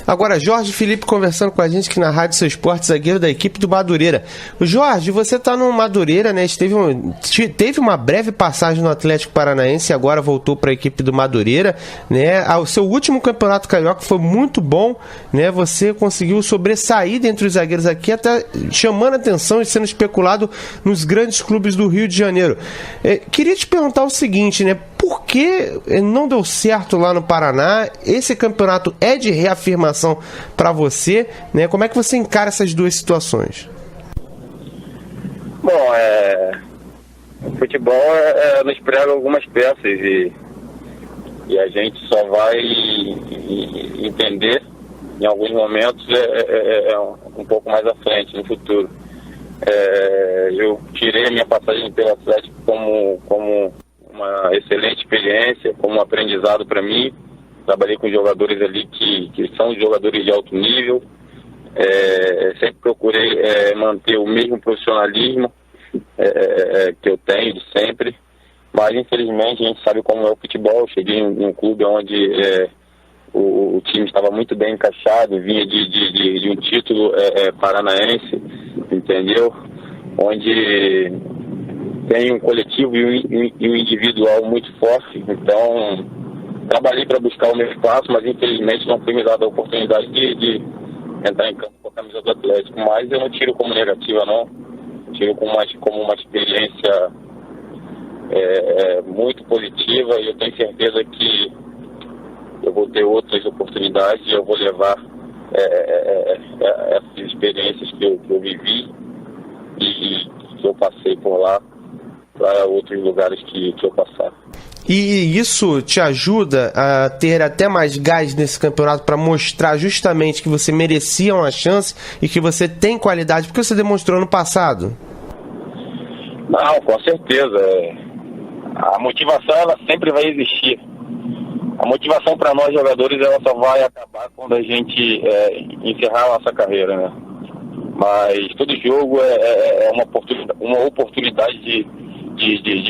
Agora, Jorge Felipe conversando com a gente aqui na Rádio Seu Esporte, zagueiro da equipe do Madureira. Jorge, você está no Madureira, né? Teve uma breve passagem no Atlético Paranaense e agora voltou para a equipe do Madureira, né? O seu último campeonato carioca foi muito bom, né? Você conseguiu sobressair dentre os zagueiros aqui, até chamando a atenção e sendo especulado nos grandes clubes do Rio de Janeiro. Queria te perguntar o seguinte, né? Por que não deu certo lá no Paraná? Esse campeonato é de reafirmação para você, né? Como é que você encara essas duas situações? Bom, o futebol nos prega algumas peças e a gente só vai entender em alguns momentos um pouco mais à frente, no futuro. Eu tirei a minha passagem pelo Atlético como uma excelente experiência, como um aprendizado para mim. Trabalhei com jogadores ali que são jogadores de alto nível. Sempre procurei manter o mesmo profissionalismo que eu tenho de sempre, mas infelizmente a gente sabe como é o futebol. Eu cheguei em um clube onde o time estava muito bem encaixado, vinha de um título paranaense, entendeu? Onde tem um coletivo e um individual muito forte. Então trabalhei para buscar o meu espaço, mas infelizmente não foi me dada a oportunidade de entrar em campo com a camisa do Atlético. Mas eu não tiro como negativa, não. Tiro como uma experiência muito positiva, e eu tenho certeza que eu vou ter outras oportunidades e eu vou levar essas experiências que eu vivi e que eu passei por lá para outros lugares que eu passar. E isso te ajuda a ter até mais gás nesse campeonato para mostrar justamente que você merecia uma chance e que você tem qualidade, porque você demonstrou no passado? Não, com certeza. A motivação, ela sempre vai existir. A motivação para nós jogadores, ela só vai acabar quando a gente encerrar a nossa carreira, né? Mas todo jogo é uma oportunidade de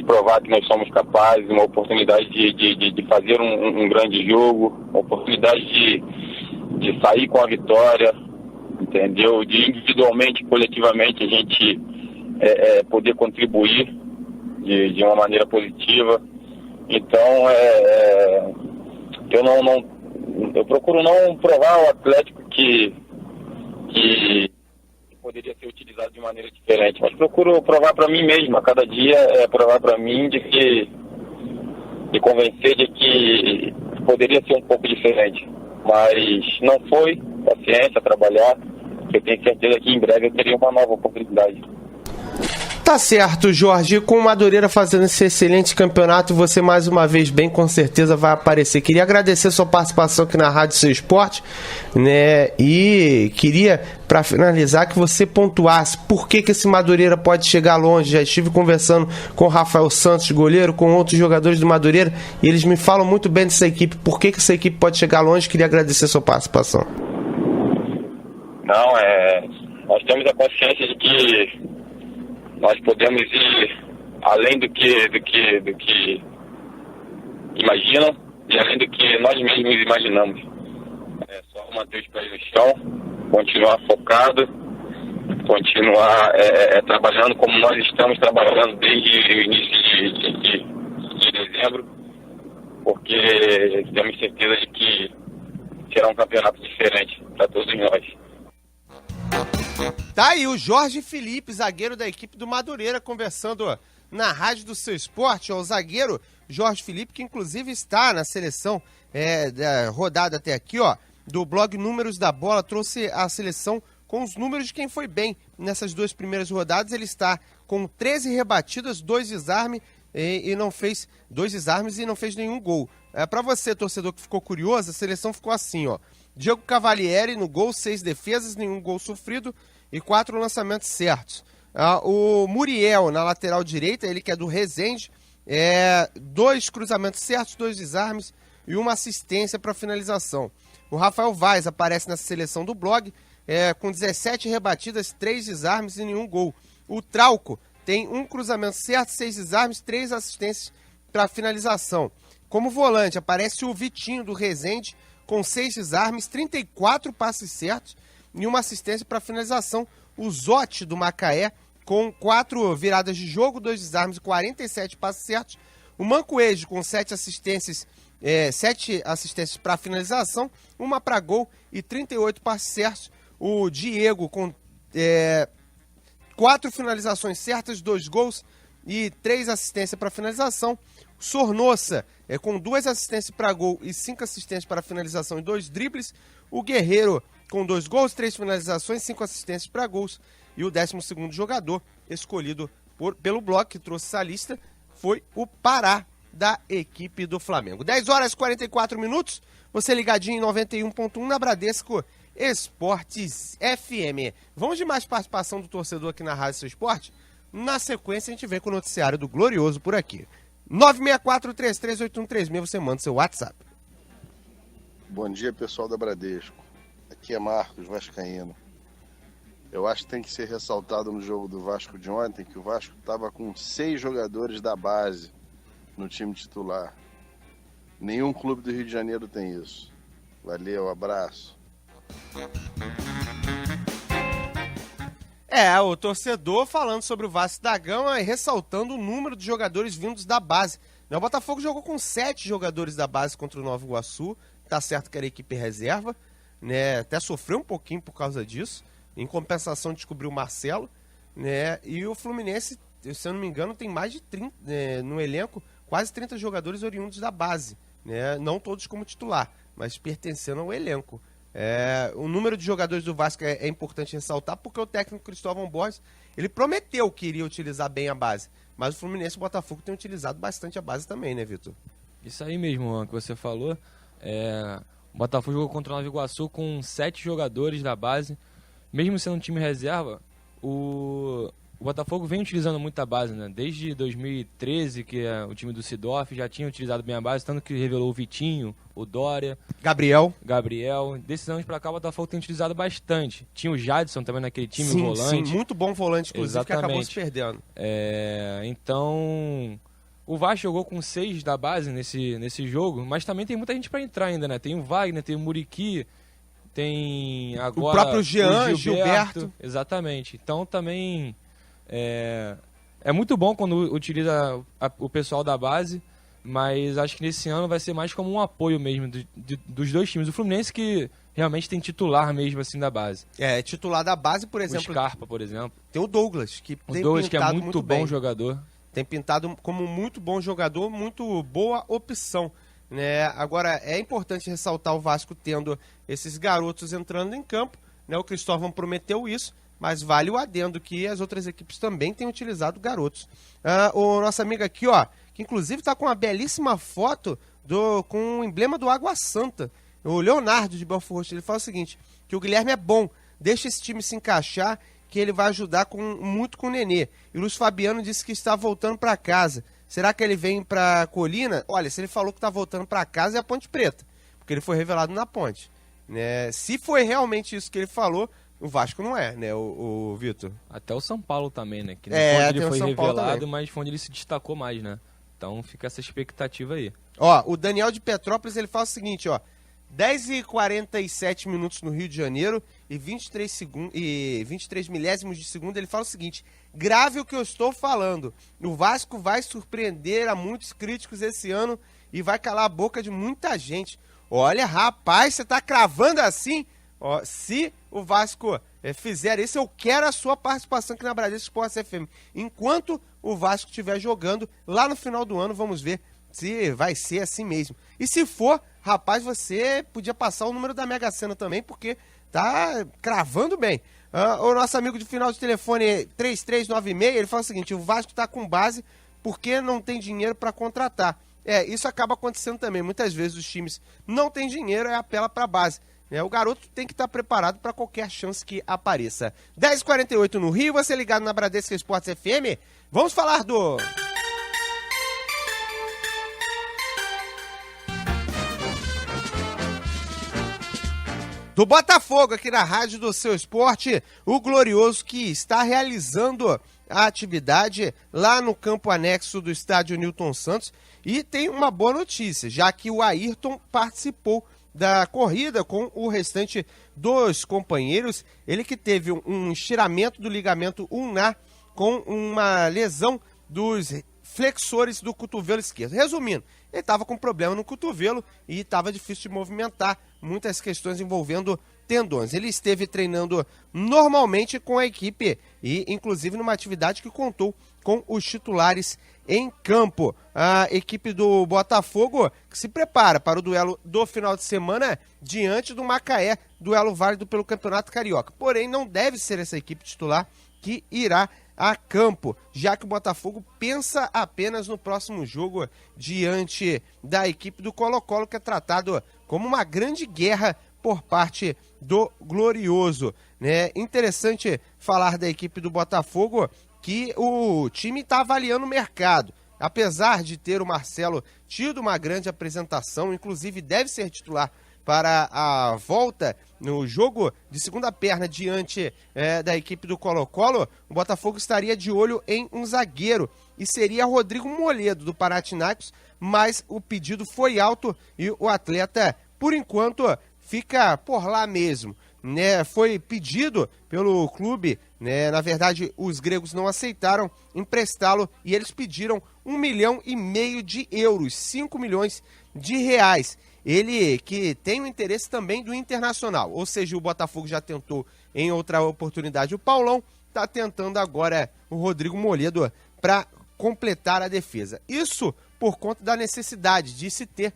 provar que nós somos capazes, uma oportunidade de fazer um grande jogo, uma oportunidade de sair com a vitória, entendeu? De individualmente, coletivamente, a gente poder contribuir de uma maneira positiva. Então, eu procuro não provar ao Atlético que poderia ser utilizado de maneira diferente, mas procuro provar para mim mesmo. A cada dia provar para mim de convencer de que poderia ser um pouco diferente. Mas não foi, paciência, trabalhar, que eu tenho certeza que em breve eu teria uma nova oportunidade. Tá certo, Jorge. Com o Madureira fazendo esse excelente campeonato, você mais uma vez bem com certeza vai aparecer. Queria agradecer a sua participação aqui na Rádio Seu Esporte, né? E queria, para finalizar, que você pontuasse por que esse Madureira pode chegar longe. Já estive conversando com o Rafael Santos, goleiro, com outros jogadores do Madureira, e eles me falam muito bem dessa equipe. Por que essa equipe pode chegar longe? Queria agradecer a sua participação. Não, nós temos a consciência de que nós podemos ir além do que imaginam e além do que nós mesmos imaginamos. É só manter os pés no chão, continuar focado, continuar trabalhando como nós estamos trabalhando desde o início de dezembro, porque temos certeza de que será um campeonato diferente para todos nós. Tá aí o Jorge Felipe, zagueiro da equipe do Madureira, conversando na Rádio do Seu Esporte. O zagueiro Jorge Felipe, que inclusive está na seleção da rodada até aqui, ó, do blog Números da Bola, trouxe a seleção com os números de quem foi bem nessas duas primeiras rodadas. Ele está com 13 rebatidas, 2 desarmes e não fez 2 desarmes e não fez nenhum gol. Para você, torcedor que ficou curioso, a seleção ficou assim, ó. Diego Cavalieri no gol, 6 defesas, nenhum gol sofrido e 4 lançamentos certos. O Muriel na lateral direita, ele que é do Resende, 2 cruzamentos certos, 2 desarmes e 1 assistência para finalização. O Rafael Vaz aparece nessa seleção do blog, com 17 rebatidas, 3 desarmes e nenhum gol. O Trauco tem 1 cruzamento certo, 6 desarmes, 3 assistências para finalização. Como volante aparece o Vitinho do Resende, com 6 desarmes, 34 passes certos e uma assistência para finalização. O Zotti do Macaé com 4 viradas de jogo, 2 desarmes e 47 passes certos. O Mancoejo com 7 assistências para finalização, uma para gol e 38 passes certos. O Diego com 4 finalizações certas, 2 gols e 3 assistências para finalização. O Sornossa com 2 assistências para gol e 5 assistências para finalização e 2 dribles. O Guerreiro com 2 gols, 3 finalizações, 5 assistências para gols. E o 12º jogador escolhido pelo bloco que trouxe essa lista foi o Pará, da equipe do Flamengo. 10 horas e 44 minutos, você ligadinho em 91.1 na Bradesco Esportes FM. Vamos de mais participação do torcedor aqui na Rádio Seu Esporte? Na sequência a gente vem com o noticiário do Glorioso por aqui. 964-338136, você manda seu WhatsApp. Bom dia, pessoal da Bradesco. Aqui é Marcos, vascaíno. Eu acho que tem que ser ressaltado no jogo do Vasco de ontem que o Vasco estava com 6 jogadores da base no time titular. Nenhum clube do Rio de Janeiro tem isso. Valeu, abraço. O torcedor falando sobre o Vasco da Gama e ressaltando o número de jogadores vindos da base. O Botafogo jogou com 7 jogadores da base contra o Nova Iguaçu. Tá certo que era equipe reserva, né? Até sofreu um pouquinho por causa disso. Em compensação, descobriu o Marcelo, né? E o Fluminense, se eu não me engano, tem mais de 30 no elenco, quase 30 jogadores oriundos da base, né? Não todos como titular, mas pertencendo ao elenco. O número de jogadores do Vasco é importante ressaltar, porque o técnico Cristóvão Borges, ele prometeu que iria utilizar bem a base, mas o Fluminense e o Botafogo têm utilizado bastante a base também, né, Vitor? Isso aí mesmo, que você falou. O Botafogo jogou contra o Nova Iguaçu com 7 jogadores da base. Mesmo sendo um time reserva, o Botafogo vem utilizando muito a base, né? Desde 2013, que o time do Sidorf já tinha utilizado bem a base, tanto que revelou o Vitinho, o Dória, Gabriel. Desses anos pra cá, o Botafogo tem utilizado bastante. Tinha o Jadson também naquele time, o volante. Sim, muito bom volante, inclusive, exatamente, que acabou se perdendo. Então, o Vasco jogou com 6 da base nesse jogo, mas também tem muita gente pra entrar ainda, né? Tem o Wagner, tem o Muriqui, tem agora o próprio Jean, Gilberto. Exatamente. Então também é muito bom quando utiliza o pessoal da base, mas acho que nesse ano vai ser mais como um apoio mesmo dos dois times. O Fluminense que realmente tem titular mesmo assim da base. Titular da base, por exemplo. O Scarpa, por exemplo. Tem o Douglas, que tem Douglas, que é muito bom bem. Jogador. Tem pintado como muito bom jogador, muito boa opção. Né? Agora, é importante ressaltar o Vasco tendo esses garotos entrando em campo, né? O Cristóvão prometeu isso, mas vale o adendo que as outras equipes também têm utilizado garotos. O nosso amigo aqui, que inclusive está com uma belíssima foto com o emblema do Água Santa, o Leonardo de Belfort Roxo, ele fala o seguinte, que o Guilherme é bom, deixa esse time se encaixar, que ele vai ajudar muito com o Nenê. E o Luiz Fabiano disse que está voltando para casa. Será que ele vem pra Colina? Olha, se ele falou que tá voltando pra casa, é a Ponte Preta, porque ele foi revelado na Ponte. Né? Se foi realmente isso que ele falou, o Vasco não é, né, o Vitor? Até o São Paulo também, né? Que não foi onde ele foi revelado, mas foi onde ele se destacou mais, né? Então fica essa expectativa aí. O Daniel de Petrópolis, ele fala o seguinte, 10h47 minutos no Rio de Janeiro e 23 milésimos de segundo, ele fala o seguinte: grave o que eu estou falando, o Vasco vai surpreender a muitos críticos esse ano e vai calar a boca de muita gente. Olha, rapaz, você tá cravando assim? Se o Vasco fizer isso, eu quero a sua participação aqui na Bradesco Esportes FM. Enquanto o Vasco estiver jogando, lá no final do ano, vamos ver se vai ser assim mesmo. E se for, rapaz, você podia passar o número da Mega Sena também, porque tá cravando bem. O nosso amigo de final de telefone 3396, ele fala o seguinte: o Vasco tá com base porque não tem dinheiro para contratar. Isso acaba acontecendo também. Muitas vezes os times não têm dinheiro e apela para base. O garoto tem que estar preparado para qualquer chance que apareça. 10h48 no Rio, você ligado na Bradesco Esportes FM. Vamos falar do Botafogo, aqui na Rádio do Seu Esporte, o Glorioso, que está realizando a atividade lá no campo anexo do estádio Newton Santos. E tem uma boa notícia, já que o Ayrton participou da corrida com o restante dos companheiros. Ele que teve um estiramento do ligamento ulnar com uma lesão dos flexores do cotovelo esquerdo. Resumindo, ele estava com problema no cotovelo e estava difícil de movimentar, muitas questões envolvendo tendões. Ele esteve treinando normalmente com a equipe e inclusive numa atividade que contou com os titulares em campo. A equipe do Botafogo que se prepara para o duelo do final de semana diante do Macaé, duelo válido pelo Campeonato Carioca. Porém, não deve ser essa equipe titular que irá a campo, já que o Botafogo pensa apenas no próximo jogo diante da equipe do Colo-Colo, que é tratado como uma grande guerra por parte do Glorioso, né? Interessante falar da equipe do Botafogo que o time está avaliando o mercado. Apesar de ter o Marcelo tido uma grande apresentação, inclusive deve ser titular para a volta no jogo de segunda perna diante da equipe do Colo-Colo, o Botafogo estaria de olho em um zagueiro e seria Rodrigo Moledo do Panathinaikos, mas o pedido foi alto e o atleta, por enquanto, fica por lá mesmo, né? Foi pedido pelo clube, né? Na verdade, os gregos não aceitaram emprestá-lo e eles pediram 1,5 milhão de euros, 5 milhões de reais. Ele que tem o interesse também do Internacional, ou seja, o Botafogo já tentou em outra oportunidade o Paulão, está tentando agora o Rodrigo Moledo para completar a defesa. Isso por conta da necessidade de se ter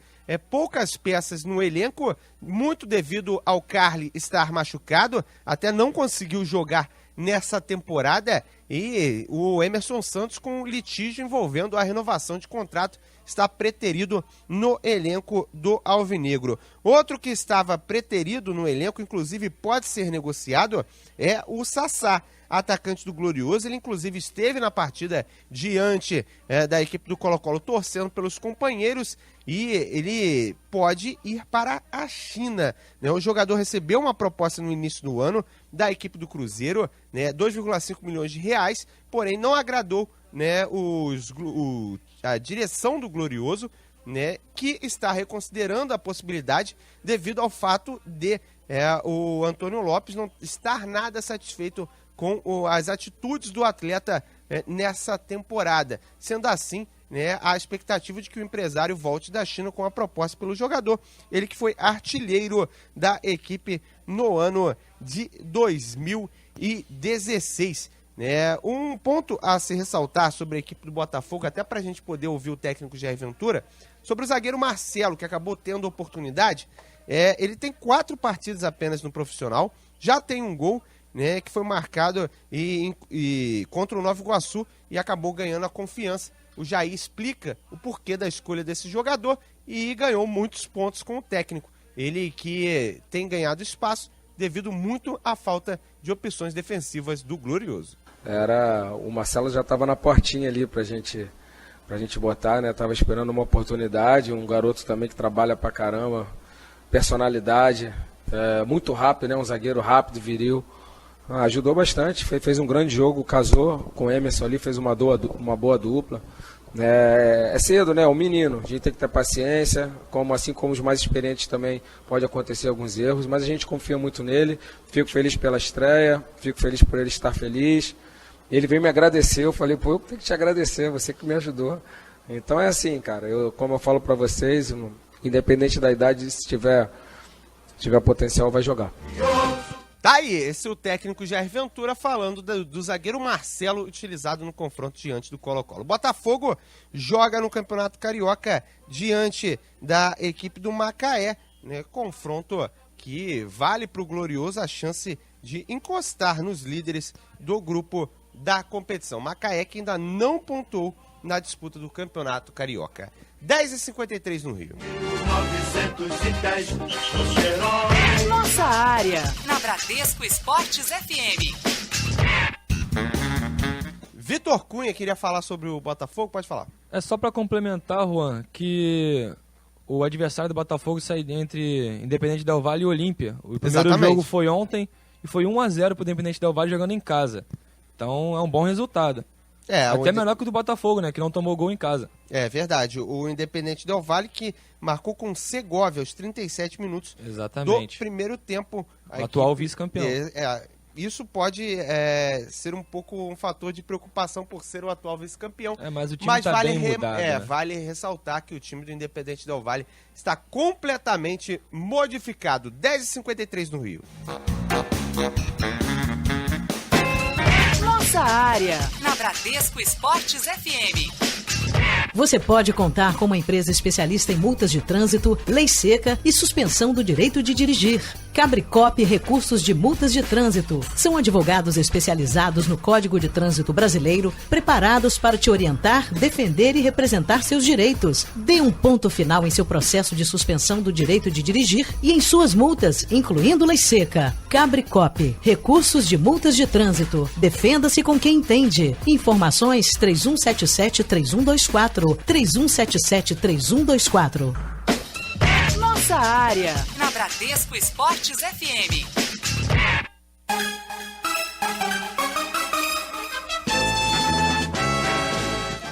poucas peças no elenco, muito devido ao Carly estar machucado, até não conseguiu jogar nessa temporada, e o Emerson Santos com litígio envolvendo a renovação de contrato está preterido no elenco do Alvinegro. Outro que estava preterido no elenco, inclusive pode ser negociado, é o Sassá, atacante do Glorioso. Ele inclusive esteve na partida diante da equipe do Colo-Colo torcendo pelos companheiros e ele pode ir para a China, né? O jogador recebeu uma proposta no início do ano da equipe do Cruzeiro, né? 2,5 milhões de reais, porém não agradou, né, a direção do Glorioso, né, que está reconsiderando a possibilidade devido ao fato de o Antônio Lopes não estar nada satisfeito com as atitudes do atleta nessa temporada. Sendo assim, né, a expectativa de que o empresário volte da China com a proposta pelo jogador, ele que foi artilheiro da equipe no ano de 2016. Um ponto a se ressaltar sobre a equipe do Botafogo, até para a gente poder ouvir o técnico Jair Ventura, sobre o zagueiro Marcelo, que acabou tendo oportunidade. Ele tem 4 partidas apenas no profissional, já tem um gol, né, que foi marcado contra o Nova Iguaçu e acabou ganhando a confiança. O Jair explica o porquê da escolha desse jogador e ganhou muitos pontos com o técnico. Ele que tem ganhado espaço devido muito à falta de opções defensivas do Glorioso. O Marcelo já estava na portinha ali pra gente botar, né? Tava esperando uma oportunidade, um garoto também que trabalha pra caramba, personalidade, muito rápido, né? Um zagueiro rápido, viril. Ajudou bastante, fez um grande jogo, casou com o Emerson ali, fez uma boa dupla. É cedo, né? O menino, a gente tem que ter paciência, assim como os mais experientes também pode acontecer alguns erros, mas a gente confia muito nele. Fico feliz pela estreia, fico feliz por ele estar feliz. Ele veio me agradecer, eu falei, eu tenho que te agradecer, você que me ajudou. Então é assim, cara, como eu falo pra vocês, independente da idade, se tiver potencial, vai jogar. Tá aí, esse é o técnico Jair Ventura falando do zagueiro Marcelo utilizado no confronto diante do Colo-Colo. O Botafogo joga no Campeonato Carioca diante da equipe do Macaé, né? Confronto que vale para o Glorioso a chance de encostar nos líderes do grupo da competição. Macaé que ainda não pontuou na disputa do Campeonato Carioca. 10h53 no Rio. 910, nossa área, na Bradesco Esportes FM. Vitor Cunha queria falar sobre o Botafogo, pode falar. É só para complementar, Juan, que o adversário do Botafogo sai entre Independente Del Valle e Olímpia. O primeiro jogo foi ontem e foi 1-0 para o Independente Del Valle jogando em casa. Então é um bom resultado. Até melhor que o do Botafogo, né? Que não tomou gol em casa. É verdade. O Independente Del Valle que marcou com Segovia aos 37 minutos Exatamente. do primeiro tempo. O atual vice-campeão. Isso pode ser um pouco um fator de preocupação por ser o atual vice-campeão. Mas o time tá bem mudado, né? Vale ressaltar que o time do Independente Del Valle está completamente modificado. 10h53 no Rio. Nossa área, na Bradesco Esportes FM. Você pode contar com uma empresa especialista em multas de trânsito, lei seca e suspensão do direito de dirigir. Cabricop Recursos de Multas de Trânsito. São advogados especializados no Código de Trânsito Brasileiro, preparados para te orientar, defender e representar seus direitos. Dê um ponto final em seu processo de suspensão do direito de dirigir e em suas multas, incluindo lei seca. Cabricop Recursos de Multas de Trânsito. Defenda-se com quem entende. Informações 3177-3124. 3177-3124. Nossa área, na Bradesco Esportes FM.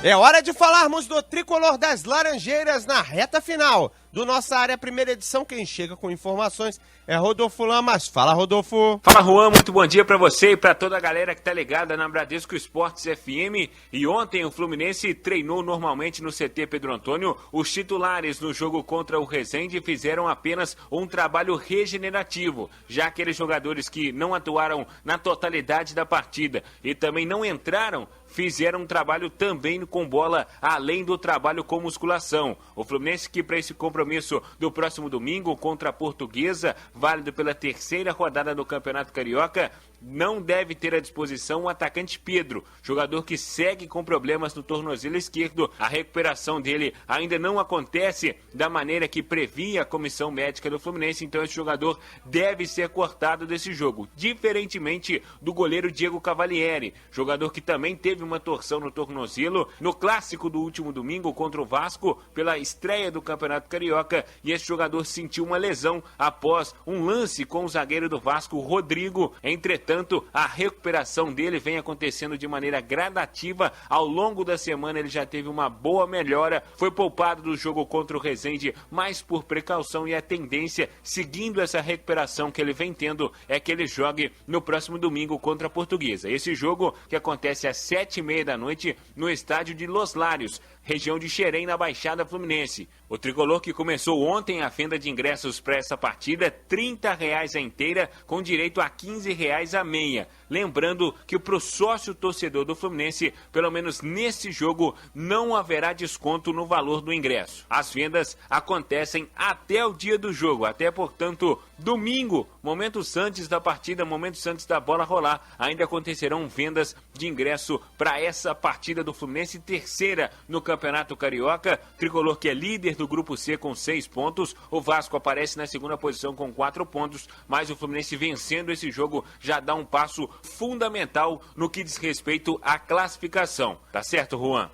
É hora de falarmos do Tricolor das Laranjeiras na reta final do Nossa Área Primeira Edição. Quem chega com informações é Rodolfo Lamas. Fala, Rodolfo. Fala, Juan. Muito bom dia pra você e pra toda a galera que tá ligada na Bradesco Esportes FM. E ontem o Fluminense treinou normalmente no CT Pedro Antônio. Os titulares no jogo contra o Resende fizeram apenas um trabalho regenerativo, já aqueles jogadores que não atuaram na totalidade da partida e também não entraram, fizeram um trabalho também com bola, além do trabalho com musculação. O Fluminense que para esse compromisso do próximo domingo contra a Portuguesa, válido pela terceira rodada do Campeonato Carioca, não deve ter à disposição o atacante Pedro, jogador que segue com problemas no tornozelo esquerdo. A recuperação dele ainda não acontece da maneira que previa a comissão médica do Fluminense, então esse jogador deve ser cortado desse jogo, diferentemente do goleiro Diego Cavalieri, jogador que também teve uma torção no tornozelo no clássico do último domingo contra o Vasco pela estreia do Campeonato Carioca, e esse jogador sentiu uma lesão após um lance com o zagueiro do Vasco, Rodrigo. Entretanto, a recuperação dele vem acontecendo de maneira gradativa. Ao longo da semana ele já teve uma boa melhora, foi poupado do jogo contra o Resende, mas por precaução, e a tendência, seguindo essa recuperação que ele vem tendo, é que ele jogue no próximo domingo contra a Portuguesa. Esse jogo que acontece às 7h30 da noite no estádio de Los Lários, região de Xerém, na Baixada Fluminense. O tricolor que começou ontem a venda de ingressos para essa partida, R$30 a inteira, com direito a R$15 a meia. Lembrando que para o sócio torcedor do Fluminense, pelo menos nesse jogo, não haverá desconto no valor do ingresso. As vendas acontecem até o dia do jogo, até, portanto, domingo, momentos antes da partida, momentos antes da bola rolar, ainda acontecerão vendas de ingresso para essa partida do Fluminense, terceira no Campeonato Carioca. Tricolor que é líder do Grupo C com 6 pontos, o Vasco aparece na segunda posição com 4 pontos, mas o Fluminense vencendo esse jogo já dá um passo fundamental no que diz respeito à classificação. Tá certo, Juan?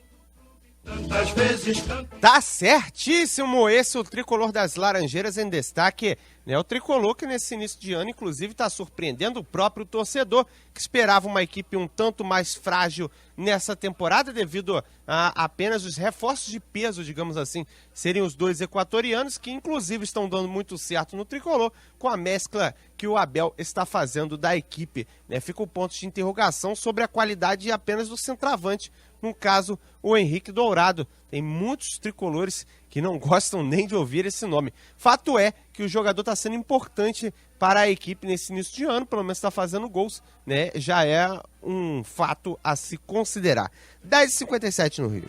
Tá certíssimo, esse é o Tricolor das Laranjeiras em destaque, né? O Tricolor que nesse início de ano, inclusive, está surpreendendo o próprio torcedor, que esperava uma equipe um tanto mais frágil nessa temporada, devido a apenas os reforços de peso, digamos assim, serem os dois equatorianos, que inclusive estão dando muito certo no Tricolor, com a mescla que o Abel está fazendo da equipe, né? Fica o ponto de interrogação sobre a qualidade apenas do centroavante, no caso, o Henrique Dourado. Tem muitos tricolores que não gostam nem de ouvir esse nome. Fato é que o jogador está sendo importante para a equipe nesse início de ano, pelo menos está fazendo gols, né? Já é um fato a se considerar. 10h57 no Rio.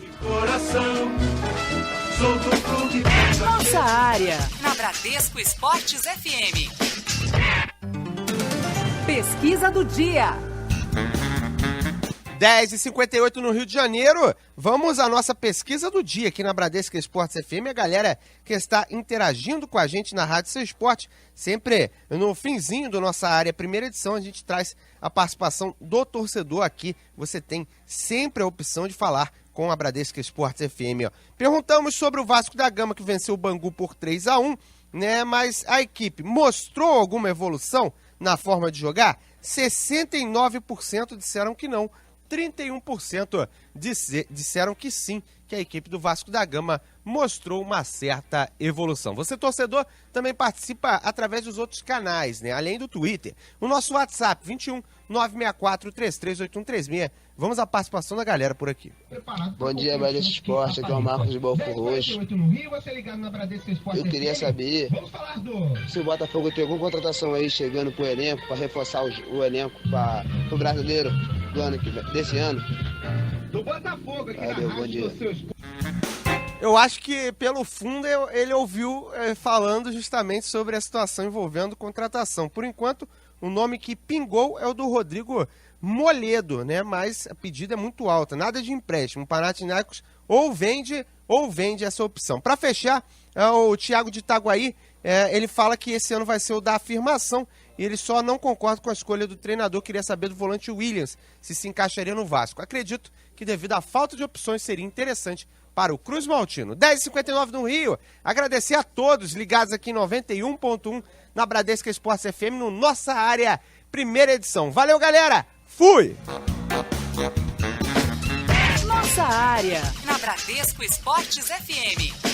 Nossa área, na Bradesco Esportes FM. Pesquisa do dia. 10h58 no Rio de Janeiro, vamos à nossa pesquisa do dia aqui na Bradesco Esportes FM. A galera que está interagindo com a gente na Rádio Seu Esporte, sempre no finzinho da nossa área primeira edição, a gente traz a participação do torcedor aqui. Você tem sempre a opção de falar com a Bradesco Esportes FM. Ó. Perguntamos sobre o Vasco da Gama, que venceu o Bangu por 3-1, né? Mas a equipe mostrou alguma evolução na forma de jogar? 69% disseram que não. 31% disseram que sim, que a equipe do Vasco da Gama mostrou uma certa evolução. Você, torcedor, também participa através dos outros canais, né? Além do Twitter. O nosso WhatsApp, 21 964 338136. Vamos à participação da galera por aqui. Bom dia, Bradesco Esporte. Aqui é o Marcos de Belfort Roxo. Eu queria saber se o Botafogo tem alguma contratação aí chegando pro elenco, para reforçar o elenco para o brasileiro do ano desse ano. Do Botafogo aqui. Valeu, bom dia. Eu acho que, pelo fundo, ele ouviu falando justamente sobre a situação envolvendo contratação. Por enquanto, o nome que pingou é o do Rodrigo Moledo, né? Mas a pedida é muito alta, nada de empréstimo. O Panathinaikos ou vende essa opção. Para fechar, o Thiago de Itaguaí, ele fala que esse ano vai ser o da afirmação e ele só não concorda com a escolha do treinador. Queria saber do volante Williams se encaixaria no Vasco. Acredito que, devido à falta de opções, seria interessante para o Cruz Maltino. 10h59 no Rio. Agradecer a todos ligados aqui em 91.1 na Bradesco Esportes FM, no Nossa Área, primeira edição. Valeu, galera! Fui! Nossa Área, na Bradesco Esportes FM.